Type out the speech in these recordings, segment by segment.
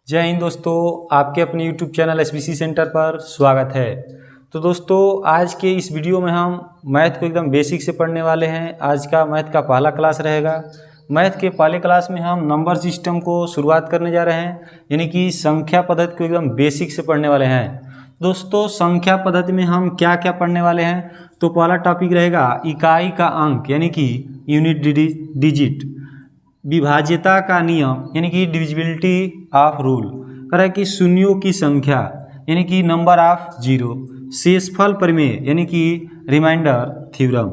जय हिंद दोस्तों, आपके अपने YouTube चैनल SBC सेंटर पर स्वागत है। तो दोस्तों, आज के इस वीडियो में हम मैथ को एकदम बेसिक से पढ़ने वाले हैं। आज का मैथ का पहला क्लास रहेगा। मैथ के पहले क्लास में हम नंबर सिस्टम को शुरुआत करने जा रहे हैं, यानी कि संख्या पद्धति को एकदम बेसिक से पढ़ने वाले हैं। दोस्तों, संख्या पद्धति में हम क्या क्या पढ़ने वाले हैं, तो पहला टॉपिक रहेगा इकाई का अंक यानी कि यूनिट डिजिट, विभाज्यता का नियम यानी कि डिविजिबिलिटी ऑफ रूल, कह कि शून्यों की संख्या यानी कि नंबर ऑफ जीरो, शेषफल प्रमेय यानी कि रिमाइंडर थ्योरम,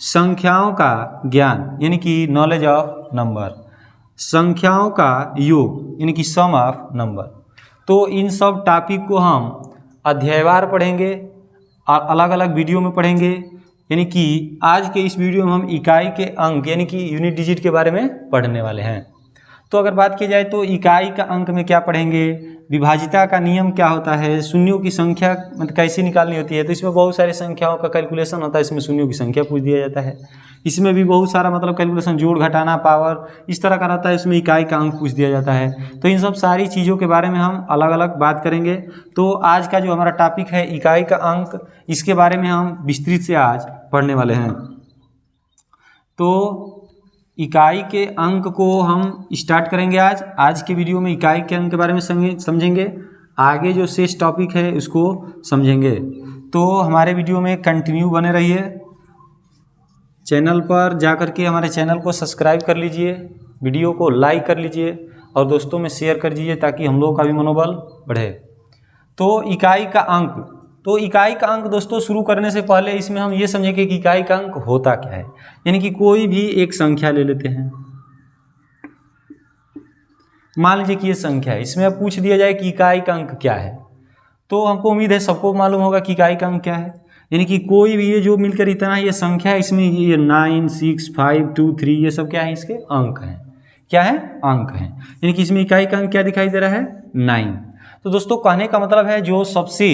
संख्याओं का ज्ञान यानी कि नॉलेज ऑफ नंबर, संख्याओं का योग यानी कि सम ऑफ नंबर। तो इन सब टॉपिक को हम अध्यायवार पढ़ेंगे और अलग अलग वीडियो में पढ़ेंगे। यानी कि आज के इस वीडियो में हम इकाई के अंक यानी कि यूनिट डिजिट के बारे में पढ़ने वाले हैं। तो अगर बात की जाए तो इकाई का अंक में क्या पढ़ेंगे, विभाज्यता का नियम क्या होता है, शून्यों की संख्या मतलब कैसे निकालनी होती है। तो इसमें बहुत सारे संख्याओं का कैलकुलेशन होता है, इसमें शून्यों की संख्या पूछ दिया जाता है। इसमें भी बहुत सारा मतलब कैलकुलेशन, जोड़ घटाना, पावर, इस तरह का रहता है। इसमें इकाई का अंक पूछ दिया जाता है। तो इन सब सारी चीज़ों के बारे में हम अलग अलग बात करेंगे। तो आज का जो हमारा टॉपिक है इकाई का अंक, इसके बारे में हम विस्तृत से आज पढ़ने वाले हैं। तो इकाई के अंक को हम स्टार्ट करेंगे आज के वीडियो में। इकाई के अंक के बारे में समझेंगे, आगे जो शेष टॉपिक है उसको समझेंगे। तो हमारे वीडियो में कंटिन्यू बने रहिए। चैनल पर जाकर के हमारे चैनल को सब्सक्राइब कर लीजिए, वीडियो को लाइक कर लीजिए और दोस्तों में शेयर कर दीजिए ताकि हम लोगों का भी मनोबल बढ़े। तो इकाई का अंक, तो इकाई का अंक दोस्तों शुरू करने से पहले इसमें हम ये समझेंगे कि इकाई का अंक होता क्या है। यानी कि कोई भी एक संख्या ले लेते हैं, मान लीजिए कि ये संख्या है, इसमें अब पूछ दिया जाए कि इकाई का अंक क्या है, तो हमको उम्मीद है सबको मालूम होगा कि इकाई का अंक क्या है। यानी कि कोई भी ये जो मिलकर इतना ये संख्या है, इसमें ये 9, 6, 5, 2, 3 ये सब क्या है, इसके अंक हैं। क्या है? अंक हैं। यानी कि इसमें इकाई का अंक क्या दिखाई दे रहा है? 9। तो दोस्तों कहने का मतलब है जो सबसे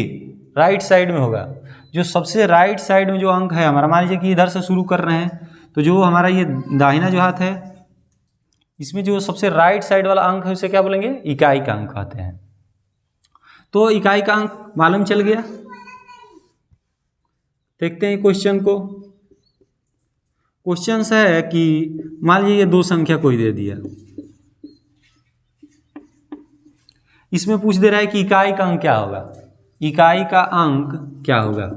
राइट साइड में होगा, जो सबसे राइट साइड में जो अंक है हमारा, मान लीजिए कि इधर से शुरू कर रहे हैं, तो जो हमारा ये दाहिना जो हाथ है, इसमें जो सबसे राइट साइड वाला अंक है उसे क्या बोलेंगे? इकाई का अंक कहते हैं। तो इकाई का अंक मालूम चल गया। देखते हैं क्वेश्चन को। क्वेश्चन है कि मान लीजिए ये दो संख्या कोई दे दिया, इसमें पूछ दे रहा है कि इकाई का अंक क्या होगा, इकाई का अंक क्या होगा।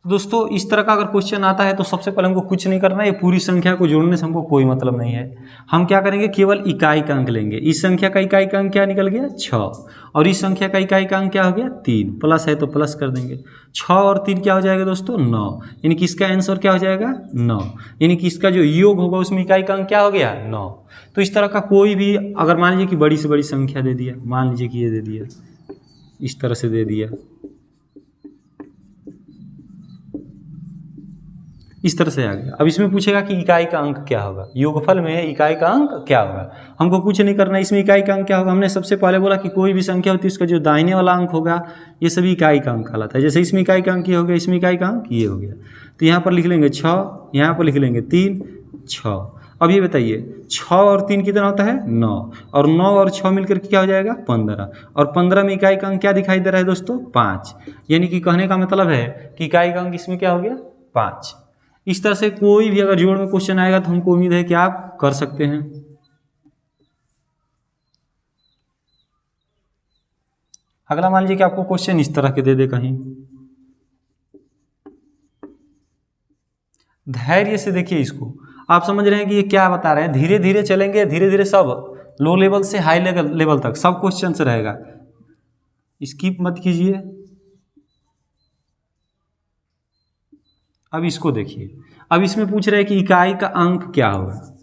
दोस्तों इस तरह का अगर क्वेश्चन आता है तो सबसे पहले हमको कुछ नहीं करना है, ये पूरी संख्या को जोड़ने से हमको कोई मतलब नहीं है। हम क्या करेंगे, केवल इकाई का अंक लेंगे। इस संख्या का इकाई का अंक क्या निकल गया? 6, और इस संख्या का इकाई का अंक क्या हो गया? 3, प्लस है तो प्लस कर देंगे। 6 और 3 क्या हो जाएगा दोस्तों? 9। यानी कि इसका आंसर क्या हो जाएगा? 9। यानी कि इसका जो योग होगा उसमें इकाई का अंक क्या हो गया? 9। तो इस तरह का कोई भी, अगर मान लीजिए कि बड़ी से बड़ी संख्या दे दिया, मान लीजिए कि ये दे दिया, इस तरह से दे दिया, इस तरह से आ गया। अब इसमें पूछेगा कि इकाई का अंक क्या होगा, योगफल में इकाई का अंक क्या होगा। हमको कुछ नहीं करना, इसमें इकाई का अंक क्या होगा। हमने सबसे पहले बोला कि कोई भी संख्या होती है उसका जो दाहिने वाला अंक होगा ये सभी इकाई का अंक कहलाता है। जैसे इसमें इकाई का अंक ये हो गया, इसमें इकाई का अंक ये हो गया। तो यहाँ पर लिख लेंगे 6, यहाँ पर लिख लेंगे 3, 6। अब ये बताइए 6 और 3 कितना होता है? 9, और 9 और 6 मिलकर क्या हो जाएगा? 15, और 15 में इकाई का अंक क्या दिखाई दे रहा है दोस्तों? 5। यानी कि कहने का मतलब है कि इकाई का अंक इसमें क्या हो गया? 5। इस तरह से कोई भी अगर जोड़ में क्वेश्चन आएगा तो हमको उम्मीद है कि आप कर सकते हैं। अगला मान लीजिए कि आपको क्वेश्चन इस तरह के दे दे कहीं, धैर्य से देखिए इसको। आप समझ रहे हैं कि ये क्या बता रहे हैं, धीरे धीरे चलेंगे, धीरे धीरे सब लो लेवल से हाई लेवल तक सब क्वेश्चन से रहेगा, स्किप मत कीजिए। अब इसको देखिए, अब इसमें पूछ रहे हैं कि इकाई का अंक क्या होगा।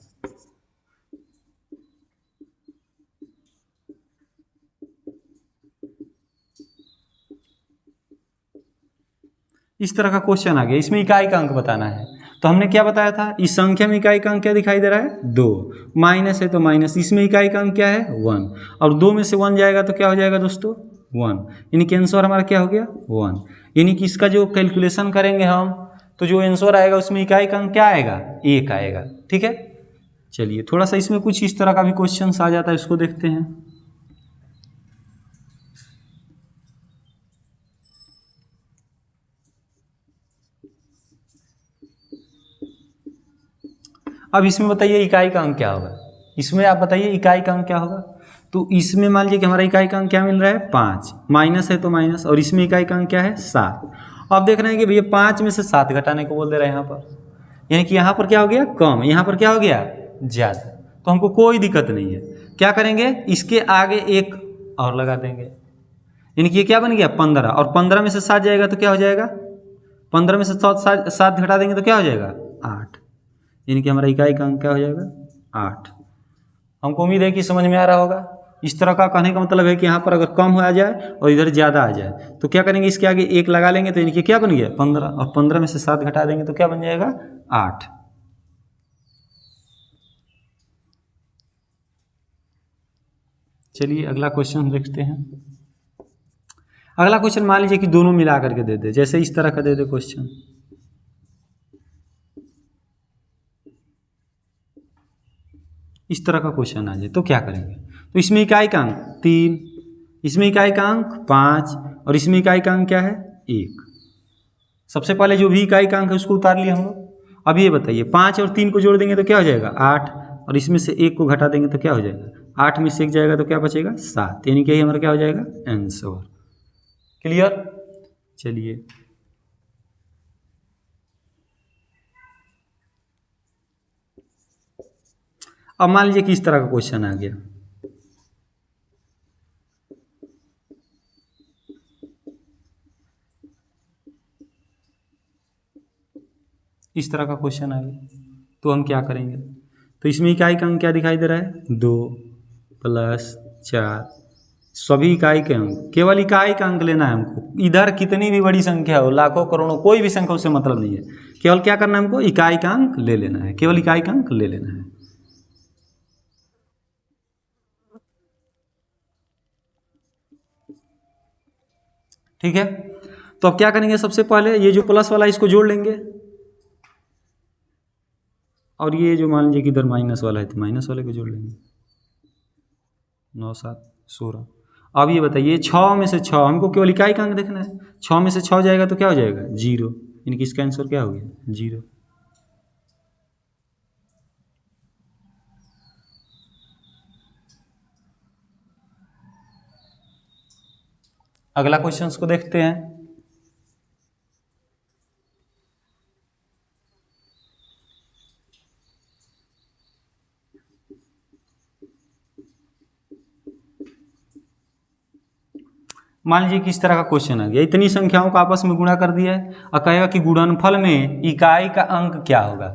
इस तरह का क्वेश्चन आ गया, इसमें इकाई का अंक बताना है। तो हमने क्या बताया था, इस संख्या में इकाई का अंक क्या दिखाई दे रहा है? 2, माइनस है तो माइनस, इसमें इकाई का अंक क्या है? 1, और 2 में से 1 जाएगा तो क्या हो जाएगा दोस्तों? 1। यानी कि आंसर हमारा क्या हो गया? 1। यानी कि इसका जो कैलकुलेशन करेंगे हम, तो जो आंसर आएगा उसमें इकाई का अंक क्या आएगा? 1 आएगा। ठीक है, चलिए थोड़ा सा इसमें कुछ इस तरह का भी क्वेश्चन आ जाता है, इसको देखते हैं। अब इसमें बताइए इकाई का अंक क्या होगा। इसमें आप बताइए इकाई का अंक क्या होगा। तो इसमें मान लीजिए कि हमारा इकाई का अंक क्या मिल रहा है 5, माइनस है तो माइनस, और इसमें इकाई का अंक क्या है 7। अब देख रहे हैं कि भैया 5 में से 7 घटाने को बोल दे रहे हैं यहाँ पर, यानी कि यहाँ पर क्या हो गया कम, यहाँ पर क्या हो गया ज़्यादा। तो हमको कोई दिक्कत नहीं है, क्या करेंगे इसके आगे एक और लगा देंगे, यानी कि ये क्या बन गया 15, और 15 में से 7 जाएगा तो क्या हो जाएगा, 15 में से 7 घटा देंगे तो क्या हो जाएगा 8, यानी कि हमारा इकाई का अंक क्या हो जाएगा 8। हमको उम्मीद है कि समझ में आ रहा होगा। इस तरह का कहने का मतलब है कि यहाँ पर अगर कम आ जाए और इधर ज़्यादा आ जाए तो क्या करेंगे, इसके आगे एक लगा लेंगे तो यानी कि क्या बन गया 15, और 15 में से 7 घटा देंगे तो क्या बन जाएगा 8। चलिए अगला क्वेश्चन देखते हैं। अगला क्वेश्चन मान लीजिए कि दोनों मिला करके दे दे, जैसे इस तरह का दे दे क्वेश्चन। इस तरह का क्वेश्चन आ जाए तो क्या करेंगे। तो इसमें इकाई का अंक 3, इसमें इकाई का अंक 5, और इसमें इकाई का अंक क्या है 1। सबसे पहले जो भी इकाई का अंक है उसको उतार लिया हम लोग। अब ये बताइए 5 और 3 को जोड़ देंगे तो क्या हो जाएगा 8, और इसमें से 1 को घटा देंगे तो क्या हो जाएगा 8 में से 1 जाएगा तो क्या बचेगा 7, यानी कि यही हमारा क्या हो जाएगा आंसर। क्लियर। चलिए अब मान लीजिए कि इस तरह का क्वेश्चन आ गया। इस तरह का क्वेश्चन आ गया तो हम क्या करेंगे। तो इसमें इकाई का अंक क्या दिखाई दे रहा है 2 + 4, सभी इकाई के अंक, केवल इकाई का अंक लेना है हमको। इधर कितनी भी बड़ी संख्या हो, लाखों करोड़ों कोई भी संख्या, उससे मतलब नहीं है, केवल क्या करना है हमको इकाई का अंक ले लेना है, केवल इकाई का अंक ले लेना है। ठीक है, तो अब क्या करेंगे, सबसे पहले ये जो प्लस वाला इसको जोड़ लेंगे, और ये जो मान लीजिए कि इधर माइनस वाला है तो माइनस वाले को जोड़ लेंगे। 9 7 16। अब ये बताइए 6 में से 6, हमको केवल इकाई का अंक देखना है, 6 में से 6 जाएगा तो क्या हो जाएगा 0, यानी कि इसका आंसर क्या हो गया 0। अगला क्वेश्चन को देखते हैं। मान लीजिए कि इस तरह का क्वेश्चन आ गया, इतनी संख्याओं को आपस में गुणा कर दिया है और कहेगा कि गुणनफल में इकाई का अंक क्या होगा,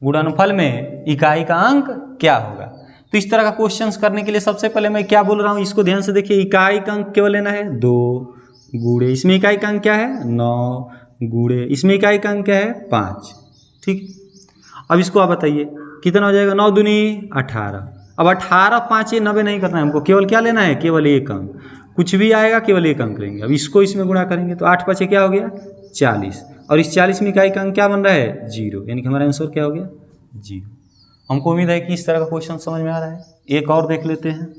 गुणनफल में इकाई का अंक क्या होगा। तो इस तरह का क्वेश्चंस करने के लिए सबसे पहले मैं क्या बोल रहा हूँ, इसको ध्यान से देखिए। इकाई का अंक केवल लेना है 2 गुणे, इसमें इकाई का अंक क्या है 9 गुणे, इसमें इकाई का अंक क्या है 5। ठीक, अब इसको आप बताइए कितना हो जाएगा, 9 दूनी 18। अब 18 5 90 नहीं करना है हमको, केवल क्या लेना है, केवल एक अंक, कुछ भी आएगा केवल एक अंक लेंगे। अब इसको इसमें गुणा करेंगे तो 8 5 क्या हो गया 40, और इस 40 में इकाई का अंक क्या बन रहा है 0, यानी कि हमारा आंसर क्या हो गया 0। हमको उम्मीद है कि इस तरह का क्वेश्चन समझ में आ रहा है। एक और देख लेते हैं।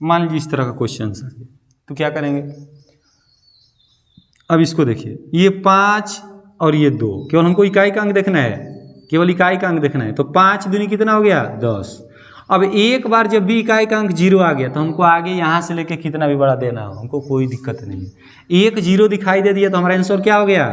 मान लीजिए इस तरह का क्वेश्चन है तो क्या करेंगे। अब इसको देखिए, ये 5 और ये 2, केवल हमको इकाई का अंक देखना है, केवल इकाई का अंक देखना है। तो 5 दूनी कितना हो गया 10। अब एक बार जब भी इकाई का अंक 0 आ गया तो हमको आगे यहाँ से लेके कितना भी बड़ा देना हो हमको कोई दिक्कत नहीं है। एक 0 दिखाई दे दिया तो हमारा आंसर क्या हो गया,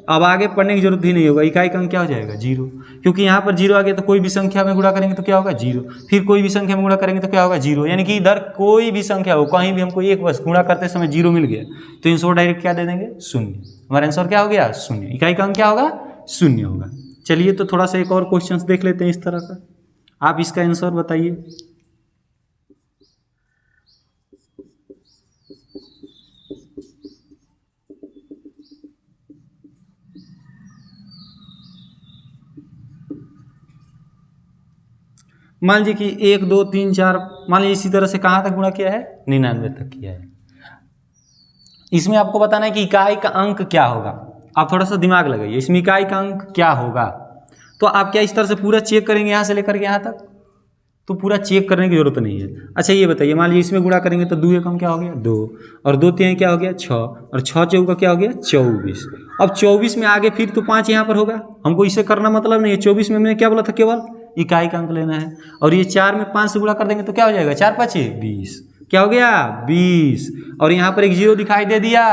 अब आगे पढ़ने की जरूरत भी नहीं होगा, इकाई का अंक क्या हो जाएगा 0, क्योंकि यहाँ पर 0 आ गया तो कोई भी संख्या में गुणा करेंगे तो क्या होगा 0, फिर कोई भी संख्या में गुणा करेंगे तो क्या होगा 0, यानी कि इधर कोई भी संख्या हो कहीं भी हमको एक बस गुणा करते समय 0 मिल गया तो आंसर डायरेक्ट क्या दे देंगे 0। हमारा आंसर क्या हो गया 0, इकाई का अंक क्या होगा 0 होगा। चलिए तो थोड़ा सा एक और क्वेश्चन देख लेते हैं इस तरह का, आप इसका आंसर बताइए। मान लीजिए कि 1 2 3 4, मान लीजिए इसी तरह से कहाँ तक गुणा किया है, 99 तक किया है। इसमें आपको बताना है कि इकाई का अंक क्या होगा। आप थोड़ा सा दिमाग लगाइए, इसमें इकाई का अंक क्या होगा। तो आप क्या इस तरह से पूरा चेक करेंगे यहाँ से लेकर के यहाँ तक, तो पूरा चेक करने की जरूरत नहीं है। अच्छा ये बताइए, मान लीजिए इसमें गुणा करेंगे तो 2 एकम क्या हो गया 2, और 2 3 क्या हो गया 6, और 6 चौका क्या हो गया 24। अब 24 में आगे फिर तो 5 यहाँ पर होगा, हमको इसे करना मतलब नहीं है। 24 में मैंने क्या बोला था, केवल इकाई का अंक लेना है। और ये 4 में 5 से गुणा कर देंगे तो क्या हो जाएगा, 4 5 20, क्या हो गया 20। और यहाँ पर एक 0 दिखाई दे दिया।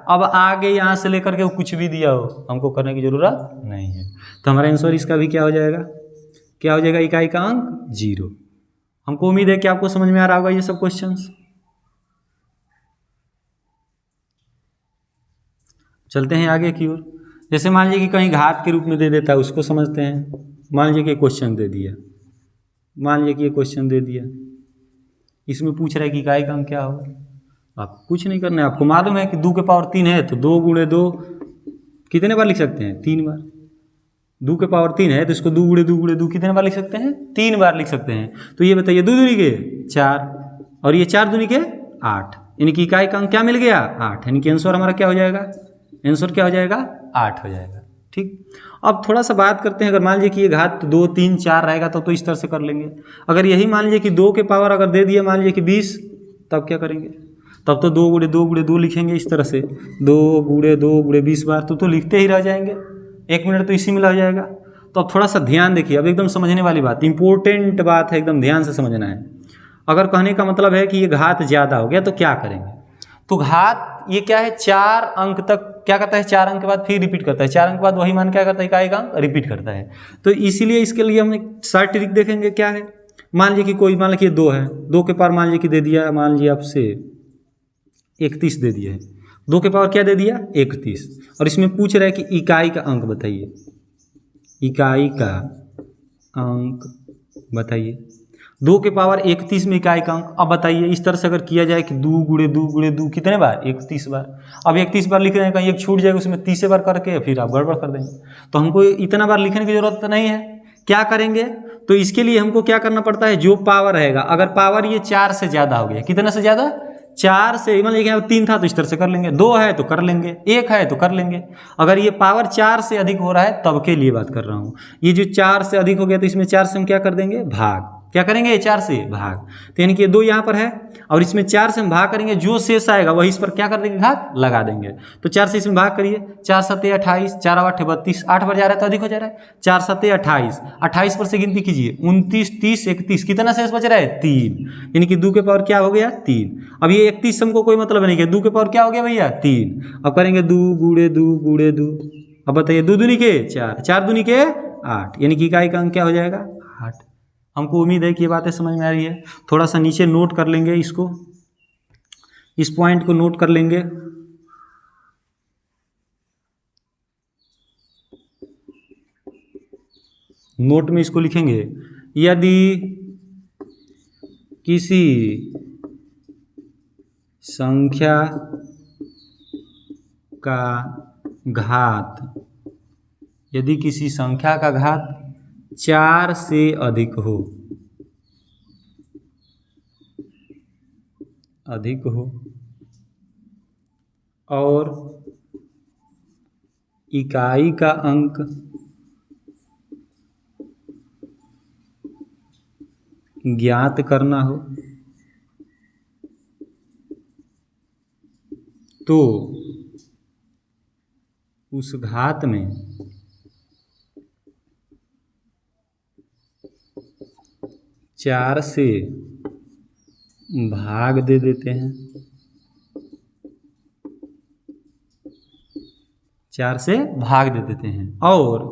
अब आगे यहाँ से लेकर के कुछ भी दिया हो, हमको करने की जरूरत नहीं है। तो हमारा आंसर इसका भी क्या हो जाएगा, क्या हो जाएगा, इकाई का अंक 0। हमको उम्मीद है कि आपको समझ में आ रहा होगा ये सब क्वेश्चंस। चलते हैं आगे की ओर। जैसे मान लीजिए कि कहीं घात के रूप में दे देता है, उसको समझते हैं। मान लीजिए कि क्वेश्चन दे दिया, मान लीजिए कि ये क्वेश्चन दे दिया, इसमें पूछ रहा है कि इकाई का अंक क्या होगा। आप कुछ नहीं करना है, आपको मालूम है कि 2 के पावर 3 है तो 2 गुणे 2 कितने बार लिख सकते हैं, 3 बार। 2 के पावर 3 है तो इसको 2 गुणे 2 गुणे 2 कितने बार लिख सकते हैं, 3 बार लिख सकते हैं। तो ये बताइए 2 दूनी के 4, और ये 4 दूनी के 8, यानी कि इकाई का अंक क्या मिल गया 8, यानी कि आंसर हमारा क्या हो जाएगा, आंसर क्या हो जाएगा 8 हो जाएगा। ठीक, अब थोड़ा सा बात करते हैं। अगर मान लीजिए कि ये घात 2 3 4 रहेगा तो इस तरह से कर लेंगे। अगर यही मान लीजिए कि 2 के पावर अगर दे दिया मान लीजिए कि 20, तब क्या करेंगे, तब तो 2 गुणे 2 गुणे 2 लिखेंगे इस तरह से, 2 गुणे 2 गुणे 20 बार, तो लिखते ही रह जाएंगे, 1 मिनट तो इसी में लग जाएगा। तो अब थोड़ा सा ध्यान देखिए, अब एकदम समझने वाली बात, इंपॉर्टेंट बात है, एकदम ध्यान से समझना है। अगर कहने का मतलब है कि ये घात ज़्यादा हो गया तो क्या करेंगे। तो घात ये क्या है, 4 अंक तक क्या करता है, 4 अंक के बाद फिर रिपीट करता है, 4 अंक के बाद वही मान क्या करता है, इकाई का अंक रिपीट करता है। तो इसीलिए इसके लिए हम एक शॉर्ट ट्रिक देखेंगे। क्या है, मान लीजिए कि कोई, मान लीजिए 2 है, 2 के पावर मान लीजिए कि दे दिया, मान लीजिए आपसे 31 दे दिया है, 2 के पावर क्या दे दिया 31, और इसमें पूछ रहा है कि इकाई का अंक बताइए, इकाई का अंक बताइए। 2 के पावर 31 में इकाई का अंक, अब बताइए इस तरह से अगर किया जाए कि 2 गुणे 2 गुणे 2 कितने बार 31 बार। अब 31 बार लिख रहे हैं, कहीं एक छूट जाएगा उसमें 30 बार करके फिर आप गड़बड़ कर देंगे। तो हमको इतना बार लिखने की जरूरत नहीं है। क्या करेंगे, तो इसके लिए हमको क्या करना पड़ता है, जो पावर रहेगा, अगर पावर ये 4 से ज़्यादा हो गया, कितना से ज़्यादा 4 से, मान लीजिए 3 था तो इस तरह से कर लेंगे, 2 है तो कर लेंगे, 1 है तो कर लेंगे। अगर ये पावर 4 से अधिक हो रहा है तब के लिए बात कर रहा हूँ। ये जो 4 से अधिक हो गया तो इसमें 4 से हम क्या कर देंगे, भाग। क्या करेंगे, 4 से भाग। तो यानी कि 2 यहाँ पर है और इसमें 4 से हम भाग करेंगे, जो शेष आएगा वही इस पर क्या कर देंगे, घात लगा देंगे। तो 4 से इसमें भाग करिए, 4 7 28, 4 8 32, 8 बार जा रहा है तो अधिक हो जा रहा है, 4 7 28, 28 पर से गिनती कीजिए, 29 30 31, कितना शेष बच रहा है 3, यानी कि 2 के पावर क्या हो गया 3। अब ये 31 से हमको कोई मतलब नहीं है, 2 के पावर क्या हो गया भैया 3। अब करेंगे 2 गुणे 2 गुणे 2, अब बताइए 2 दूनी के 4, 4 दूनी के 8, यानी कि इकाई का अंक क्या हो जाएगा 8। हमको उम्मीद है कि ये बातें समझ में आ रही है। थोड़ा सा नीचे नोट कर लेंगे इसको, इस पॉइंट को नोट कर लेंगे। नोट में इसको लिखेंगे, यदि किसी संख्या का घात, यदि किसी संख्या का घात 4 से अधिक हो, और इकाई का अंक ज्ञात करना हो, तो उस घात में 4 से भाग दे देते हैं, 4 से भाग दे देते हैं, और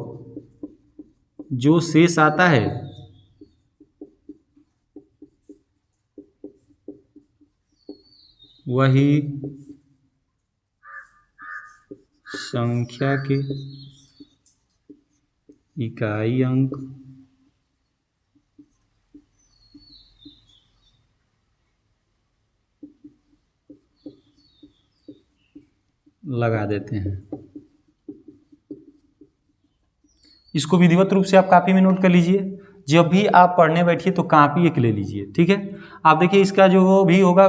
जो शेष आता है वही संख्या के इकाई अंक लगा देते हैं। इसको विधिवत रूप से आप कॉपी में नोट कर लीजिए। जब भी आप पढ़ने बैठिए तो कॉपी एक ले लीजिए, ठीक है। आप देखिए इसका जो भी होगा,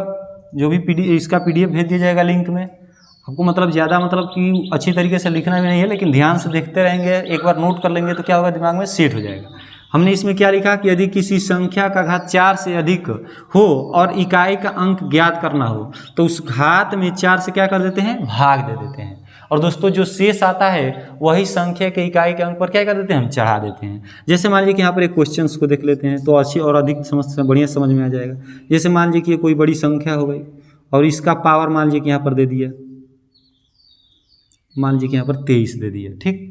जो भी इसका PDF भेज दिया जाएगा लिंक में। आपको मतलब ज़्यादा मतलब कि अच्छी तरीके से लिखना भी नहीं है, लेकिन ध्यान से देखते रहेंगे, एक बार नोट कर लेंगे तो क्या होगा, दिमाग में सेट हो जाएगा। हमने इसमें क्या लिखा कि यदि किसी संख्या का घात 4 से अधिक हो और इकाई का अंक ज्ञात करना हो तो उस घात में 4 से क्या कर देते हैं, भाग दे देते हैं। और दोस्तों जो शेष आता है वही संख्या के इकाई के अंक पर क्या कर देते हैं, हम चढ़ा देते हैं। जैसे मान लीजिए कि यहाँ पर एक क्वेश्चन को देख लेते हैं तो अच्छी और अधिक बढ़िया समझ में आ जाएगा। जैसे मान लीजिए कि कोई बड़ी संख्या हो गई और इसका पावर मान लीजिए कि यहाँ पर दे दिया, मान लीजिए कि यहाँ पर 23 दे दिया, ठीक।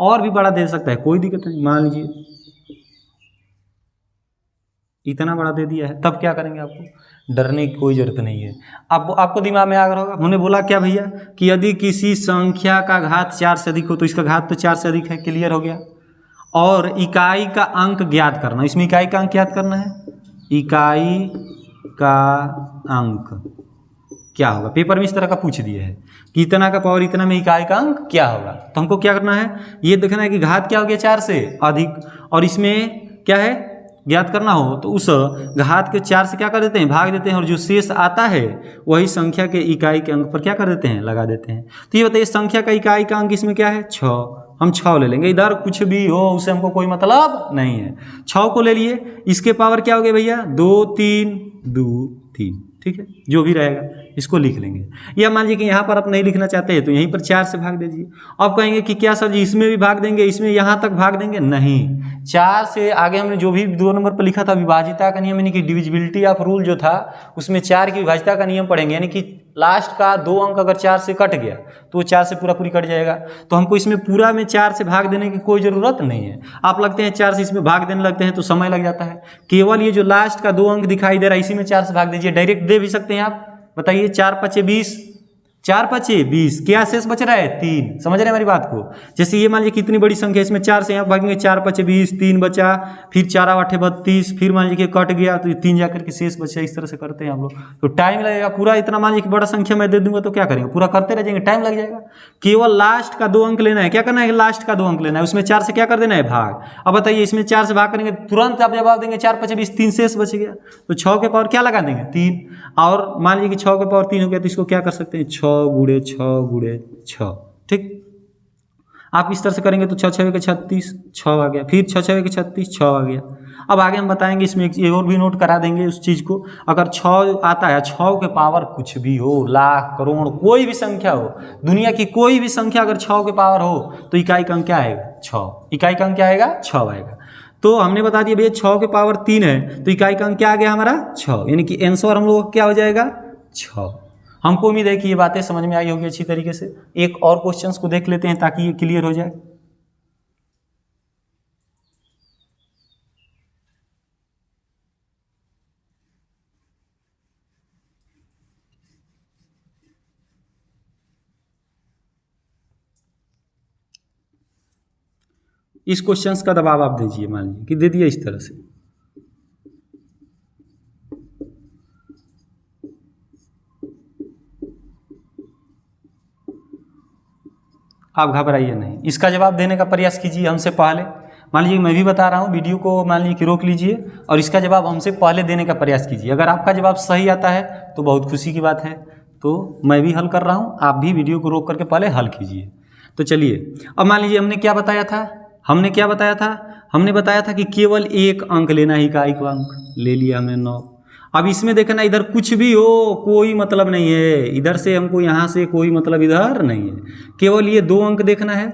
और भी बड़ा दे सकता है, कोई दिक्कत नहीं, मान लीजिए इतना बड़ा दे दिया है, तब क्या करेंगे, आपको डरने की कोई ज़रूरत नहीं है। आपको दिमाग में आ रहा होगा, हमने बोला क्या भैया कि यदि किसी संख्या का घात 4 से अधिक हो तो इसका घात तो 4 से अधिक है, क्लियर हो गया। और इकाई का अंक ज्ञात करना, इसमें इकाई का अंक ज्ञात करना है, इकाई का अंक क्या होगा, पेपर में इस तरह का पूछ दिया है कि इतना का पावर इतना में इकाई का अंक क्या होगा। तो हमको क्या करना है, ये देखना है कि घात क्या हो गया 4 से अधिक, और इसमें क्या है ज्ञात करना हो तो उस घात के 4 से क्या कर देते हैं, भाग देते हैं, और जो शेष आता है वही संख्या के इकाई के अंक पर क्या कर देते हैं, लगा देते हैं। तो ये बताइए संख्या का इकाई का अंक इसमें क्या है, 6, हम 6 ले लेंगे, इधर कुछ भी हो उससे हमको कोई मतलब नहीं है। 6 को ले लिए, इसके पावर क्या हो गया भैया, 2 3 2 3, ठीक है, जो भी रहेगा इसको लिख लेंगे। या मान लीजिए कि यहाँ पर आप नहीं लिखना चाहते हैं तो यहीं पर 4 से भाग दीजिए। अब कहेंगे कि क्या सर जी इसमें भी भाग देंगे, इसमें यहाँ तक भाग देंगे, नहीं, 4 से आगे हमने जो भी 2 नंबर पर लिखा था विभाजिता का नियम, यानी कि डिविजिबिलिटी ऑफ रूल जो था, उसमें 4 की विभाजिता का नियम पढ़ेंगे, यानी कि लास्ट का 2 अंक अगर 4 से कट गया तो वो 4 से पूरा पूरी कट जाएगा। तो हमको इसमें पूरा में 4 से भाग देने की कोई ज़रूरत नहीं है। आप लगते हैं 4 से इसमें भाग देने लगते हैं तो समय लग जाता है। केवल ये जो लास्ट का 2 अंक दिखाई दे रहा है इसी में 4 से भाग दीजिए, डायरेक्ट दे भी सकते हैं आप। बताइए 4 पचे 20, 4 पचे 20, क्या शेष बच रहा है 3, समझ रहे हैं हमारी बात को। जैसे ये मान लीजिए कितनी बड़ी संख्या, इसमें 4 से यहाँ भागेंगे, 4 पचे 20, 3 बचा, फिर 4 8 32, फिर मान लीजिए कट गया तो ये 3 जाकर के शेष बचा। इस तरह से करते हैं हम लोग, तो टाइम लगेगा पूरा। इतना मान लीजिए कि बड़ा संख्या मैं दे दूंगा तो क्या करेंगे, पूरा करते रह जाएंगे, टाइम लग जाएगा। केवल लास्ट का 2 अंक लेना है, क्या करना है, लास्ट का 2 अंक लेना है, उसमें 4 से क्या कर देना है, भाग। अब बताइए इसमें 4 से भाग करेंगे तुरंत आप जवाब देंगे 4 पचे 20, 3 शेष बच गया, तो 6 के पावर क्या लगा देंगे, 3। और मान लीजिए कि 6 के पावर 3 हो गया तो इसको क्या कर सकते हैं, 6 गुणे 6 गुणे 6, ठीक। आप इस तरह से करेंगे तो 6 6 के 36, 6 आ गया, फिर 6 6 के 36, 6 आ गया। अब आगे हम बताएंगे, इसमें एक और भी नोट करा देंगे उस चीज़ को। अगर 6 आता है, 6 के पावर कुछ भी हो, लाख करोड़ कोई भी संख्या हो, दुनिया की कोई भी संख्या अगर 6 के पावर हो तो इकाई का अंक क्या आएगा, 6, इकाई का अंक क्या आएगा, 6 आएगा। तो हमने बता दिया भैया 6 के पावर 3 है तो इकाई का अंक क्या आ गया हमारा, 6, यानी कि आंसर हम लोग क्या हो जाएगा, 6। हमको उम्मीद है कि ये बातें समझ में आई होगी अच्छी तरीके से। एक और क्वेश्चंस को देख लेते हैं ताकि ये क्लियर हो जाए। इस क्वेश्चंस का दबाव आप दीजिए, मान लीजिए कि दे दिया इस तरह से, आप घबराइए नहीं, इसका जवाब देने का प्रयास कीजिए हमसे पहले। मान लीजिए मैं भी बता रहा हूँ, वीडियो को मान लीजिए कि रोक लीजिए और इसका जवाब हमसे पहले देने का प्रयास कीजिए। अगर आपका जवाब सही आता है तो बहुत खुशी की बात है, तो मैं भी हल कर रहा हूँ, आप भी वीडियो को रोक करके पहले हल कीजिए। तो चलिए, अब मान लीजिए हमने क्या बताया था, हमने क्या बताया था, हमने बताया था कि केवल एक अंक लेना ही, इकाई का अंक ले लिया हमने 9। अब इसमें देखना इधर कुछ भी हो कोई मतलब नहीं है, इधर से हमको यहाँ से कोई मतलब इधर नहीं है, केवल ये 2 अंक देखना है।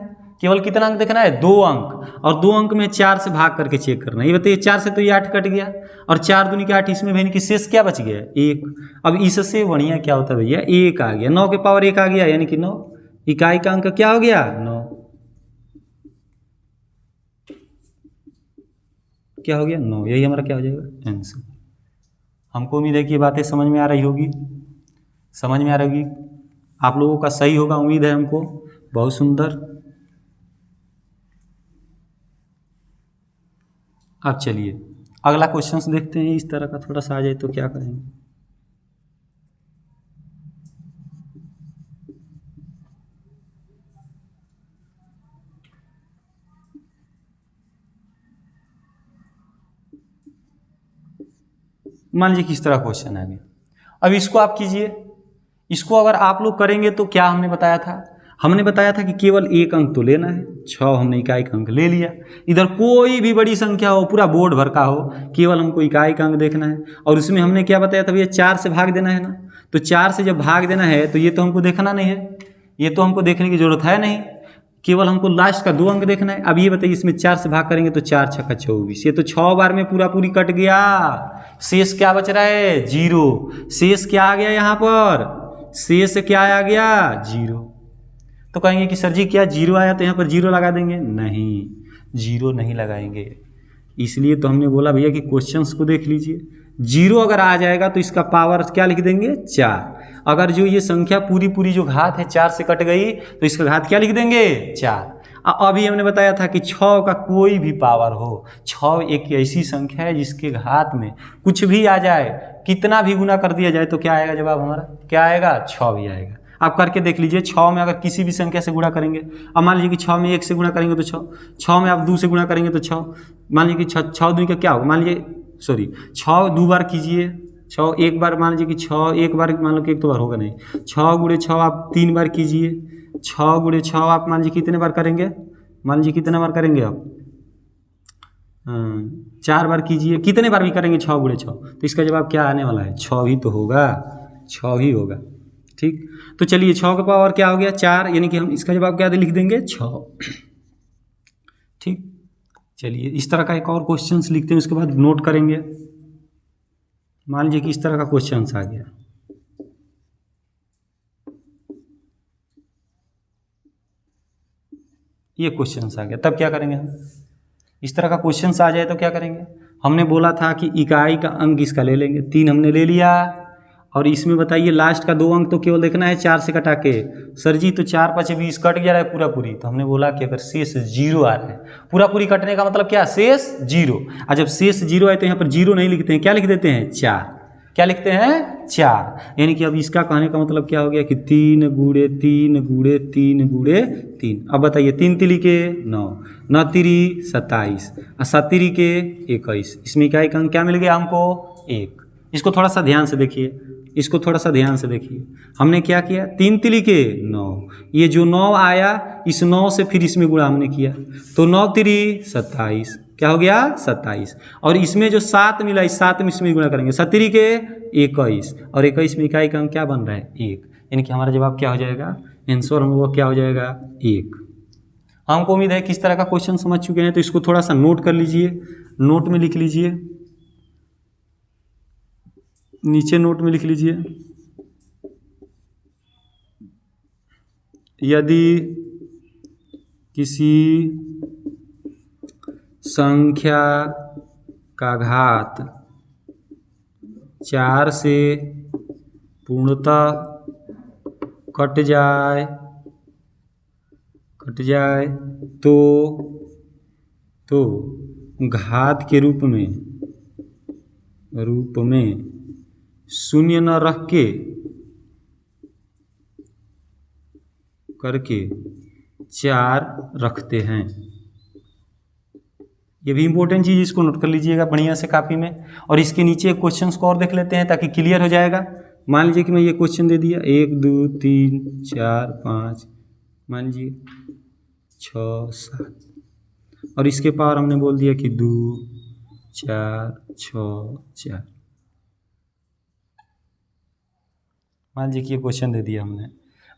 केवल कितना अंक देखना है, 2 अंक, और 2 अंक में 4 से भाग करके चेक करना है। ये बताइए 4 से तो ये 8 कट गया, और 4 दूनी के 8, इसमें भी कि शेष क्या बच गया, 1। अब इससे बढ़िया क्या होता है भैया, 1 आ गया, 9 के पावर 1 आ गया, यानी कि 9, इकाई का अंक क्या हो गया, 9, क्या हो गया, 9, यही हमारा क्या हो जाएगा, आंसर। हमको उम्मीद है कि ये बातें समझ में आ रही होगी, समझ में आ रही होगी, आप लोगों का सही होगा उम्मीद है हमको। बहुत सुंदर। अब चलिए अगला क्वेश्चन देखते हैं, इस तरह का थोड़ा सा आ जाए तो क्या करेंगे। मान लीजिए किस तरह क्वेश्चन आ गया। अब इसको आप कीजिए, इसको अगर आप लोग करेंगे तो क्या हमने बताया था, हमने बताया था कि केवल एक अंक तो लेना है, 6 हमने इकाई का अंक ले लिया। इधर कोई भी बड़ी संख्या हो, पूरा बोर्ड भर का हो, केवल हमको इकाई का अंक देखना है। और उसमें हमने क्या बताया था भैया, 4 से भाग देना है ना। तो 4 से जब भाग देना है तो ये तो हमको देखना नहीं है, ये तो हमको देखने की जरूरत है नहीं, केवल हमको लास्ट का 2 अंक देखना है। अब ये बताइए इसमें 4 से भाग करेंगे तो 4 छक्का 24, ये तो 6 बार में पूरा पूरी कट गया। शेष क्या बच रहा है, 0। शेष क्या आ गया यहाँ पर, शेष क्या आ गया, 0। तो कहेंगे कि सर जी क्या 0 आया तो यहाँ पर 0 लगा देंगे, नहीं 0 नहीं लगाएंगे। इसलिए तो हमने बोला भैया कि क्वेश्चंस को देख लीजिए, 0 अगर आ जाएगा तो इसका पावर क्या लिख देंगे, 4। अगर जो ये संख्या पूरी पूरी जो घात है 4 से कट गई तो इसका घात क्या लिख देंगे, 4। अभी हमने बताया था कि 6 का कोई भी पावर हो, 6 एक ऐसी संख्या है जिसके घात में कुछ भी आ जाए, कितना भी गुना कर दिया जाए तो क्या आएगा जवाब हमारा, क्या आएगा, 6 भी आएगा। आप करके देख लीजिए, 6 में अगर किसी भी संख्या से गुणा करेंगे, अब मान लीजिए कि 6 में 1 से गुणा करेंगे तो 6, 6 में आप 2 से गुणा करेंगे तो 6, मान लीजिए कि 6 2 का क्या होगा, मान लीजिए 6 2 बार कीजिए, 6 एक बार, मान लीजिए कि 6 एक बार, मान लो कि एक तो बार होगा नहीं, 6 गुणे 6 आप 3 बार कीजिए, 6 गुणे 6 आप मान लीजिए कितने बार करेंगे, मान लीजिए कितने बार करेंगे आप, 4 बार कीजिए, कितने बार भी करेंगे 6 गुणे 6, तो इसका जवाब क्या आने वाला है, 6 ही तो होगा, 6 ही होगा। ठीक, तो चलिए 6 का पावर क्या हो गया, 4, यानी कि हम इसका जवाब क्या लिख देंगे, 6। ठीक, चलिए इस तरह का एक और क्वेश्चन लिखते हैं, उसके बाद नोट करेंगे। मान लीजिए कि इस तरह का क्वेश्चन आ गया, ये क्वेश्चन आ गया, तब क्या करेंगे हम, इस तरह का क्वेश्चन आ जाए तो क्या करेंगे, हमने बोला था कि इकाई का अंक इसका ले लेंगे, 3 हमने ले लिया, और इसमें बताइए लास्ट का 2 अंक तो केवल देखना है 4 से कटा के, सर जी तो 4 5 20 कट जा रहा है पूरा पूरी, तो हमने बोला कि अगर शेष 0 आ रहा है, पूरा पूरी कटने का मतलब क्या, शेष 0, और जब शेष 0 आए तो यहाँ पर 0 नहीं लिखते हैं, क्या लिख देते हैं, 4, क्या लिखते हैं, 4। यानी कि अब इसका कहने का मतलब क्या हो गया कि 3 गुणे 3 गुणे 3 गुणे 3। अब बताइए 3 तिली के 9, 9 तिरी 27, और 7 तिरी के 21, इसमें इकाई का अंक क्या मिल गया हमको, 1। इसको थोड़ा सा ध्यान से देखिए, इसको थोड़ा सा ध्यान से देखिए, हमने क्या किया, 3 तिली के 9, ये जो 9 आया इस 9 से फिर इसमें गुणा हमने किया, तो 9 तिरी 27, क्या हो गया, 27, और इसमें जो 7 मिला इस 7 में इसमें गुणा करेंगे, 7 तिरी के 21, और 21 में इकाई का अंक क्या बन रहा है, 1, यानी कि हमारा जवाब क्या हो जाएगा, आंसर हम लोग क्या हो जाएगा, 1। हमको उम्मीद है किस तरह का क्वेश्चन समझ चुके हैं, तो इसको थोड़ा सा नोट कर लीजिए, नोट में लिख लीजिए, नीचे नोट में लिख लीजिए, यदि किसी संख्या का घात 4 से पूर्णतः कट जाए तो घात के रूप में शून्य न रख के करके 4 रखते हैं। ये भी इंपॉर्टेंट चीज़, इसको नोट कर लीजिएगा बढ़िया से कापी में। और इसके नीचे क्वेश्चंस को और देख लेते हैं ताकि क्लियर हो जाएगा। मान लीजिए कि मैं ये क्वेश्चन दे दिया 1 2 3 4 5, मान लीजिए 6 7, और इसके पावर हमने बोल दिया कि 2 4 6 4। मान लीजिए कि ये क्वेश्चन दे दिया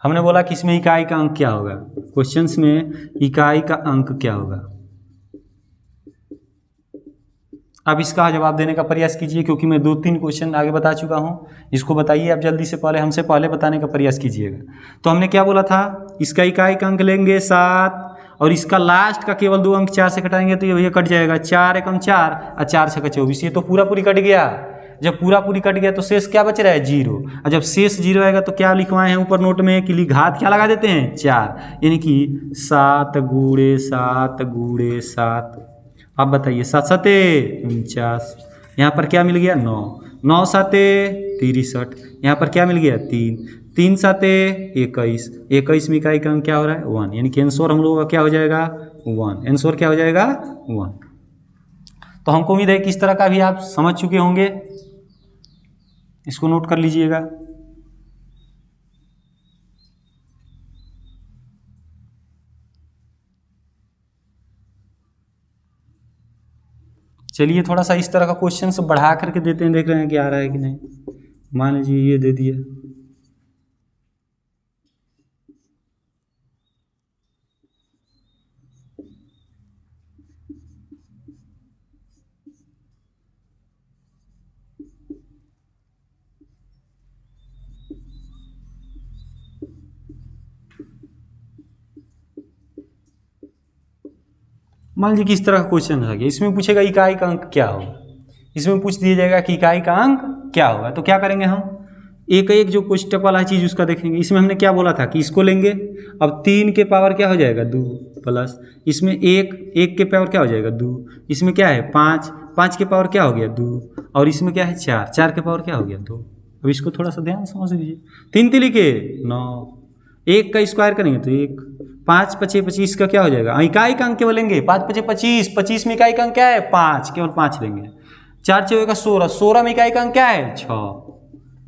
हमने बोला कि इसमें इकाई का अंक क्या होगा, क्वेश्चंस में इकाई का अंक क्या होगा। अब इसका जवाब देने का प्रयास कीजिए, क्योंकि मैं 2-3 क्वेश्चन आगे बता चुका हूँ। इसको बताइए आप जल्दी से, पहले हमसे पहले बताने का प्रयास कीजिएगा। तो हमने क्या बोला था, इसका इकाई का अंक लेंगे 7, और इसका लास्ट का केवल 2 अंक 4 से कटाएंगे तो ये भैया कट जाएगा, 4 एकम 4 और 4 छक्का 24। ये तो पूरा पूरी कट गया। जब पूरा पूरी कट गया तो शेष क्या बच रहा है, 0। और जब शेष 0 आएगा तो क्या लिखवाए हैं ऊपर नोट में कि घात क्या लगा देते हैं, 4, यानी कि 7 गुणे 7 गुणे 7। अब बताइए 7 7 49, यहाँ पर क्या मिल गया 9, 9 7 63, यहाँ पर क्या मिल गया 3, 3 7 21, 21 में इकाई का अंक क्या हो रहा है 1, यानी कि आंसर हम लोगों का क्या हो जाएगा 1, आंसर क्या हो जाएगा 1। तो हमको उम्मीद है कि इस तरह का भी आप समझ चुके होंगे। इसको नोट कर लीजिएगा। चलिए थोड़ा सा इस तरह का क्वेश्चन से बढ़ा करके देते हैं, देख रहे हैं कि आ रहा है कि नहीं। मान लीजिए ये दे दिया, मान लीजिए कि इस तरह का क्वेश्चन आ गया। इसमें पूछेगा इकाई का अंक क्या होगा, इसमें पूछ दिया जाएगा कि इकाई का अंक क्या होगा। तो क्या करेंगे हम, एक एक जो कोष्टक वाला चीज़ उसका देखेंगे। इसमें हमने क्या बोला था कि इसको लेंगे, अब 3 के पावर क्या हो जाएगा 2 प्लस, इसमें 1 के पावर क्या हो जाएगा 2, इसमें क्या है 5 के पावर क्या हो गया 2, और इसमें क्या है 4 के पावर क्या हो गया 2। अब इसको थोड़ा सा ध्यान समझ लीजिए। 3 3 के 9, 1 का स्क्वायर करेंगे तो 1, 5 5 25 का क्या हो जाएगा, इकाई का अंक केवल लेंगे। 5 5 25, 25 में इकाई का अंक क्या है 5, केवल 5 लेंगे। 4 4 का 16, 16 में इकाई का अंक क्या है 6,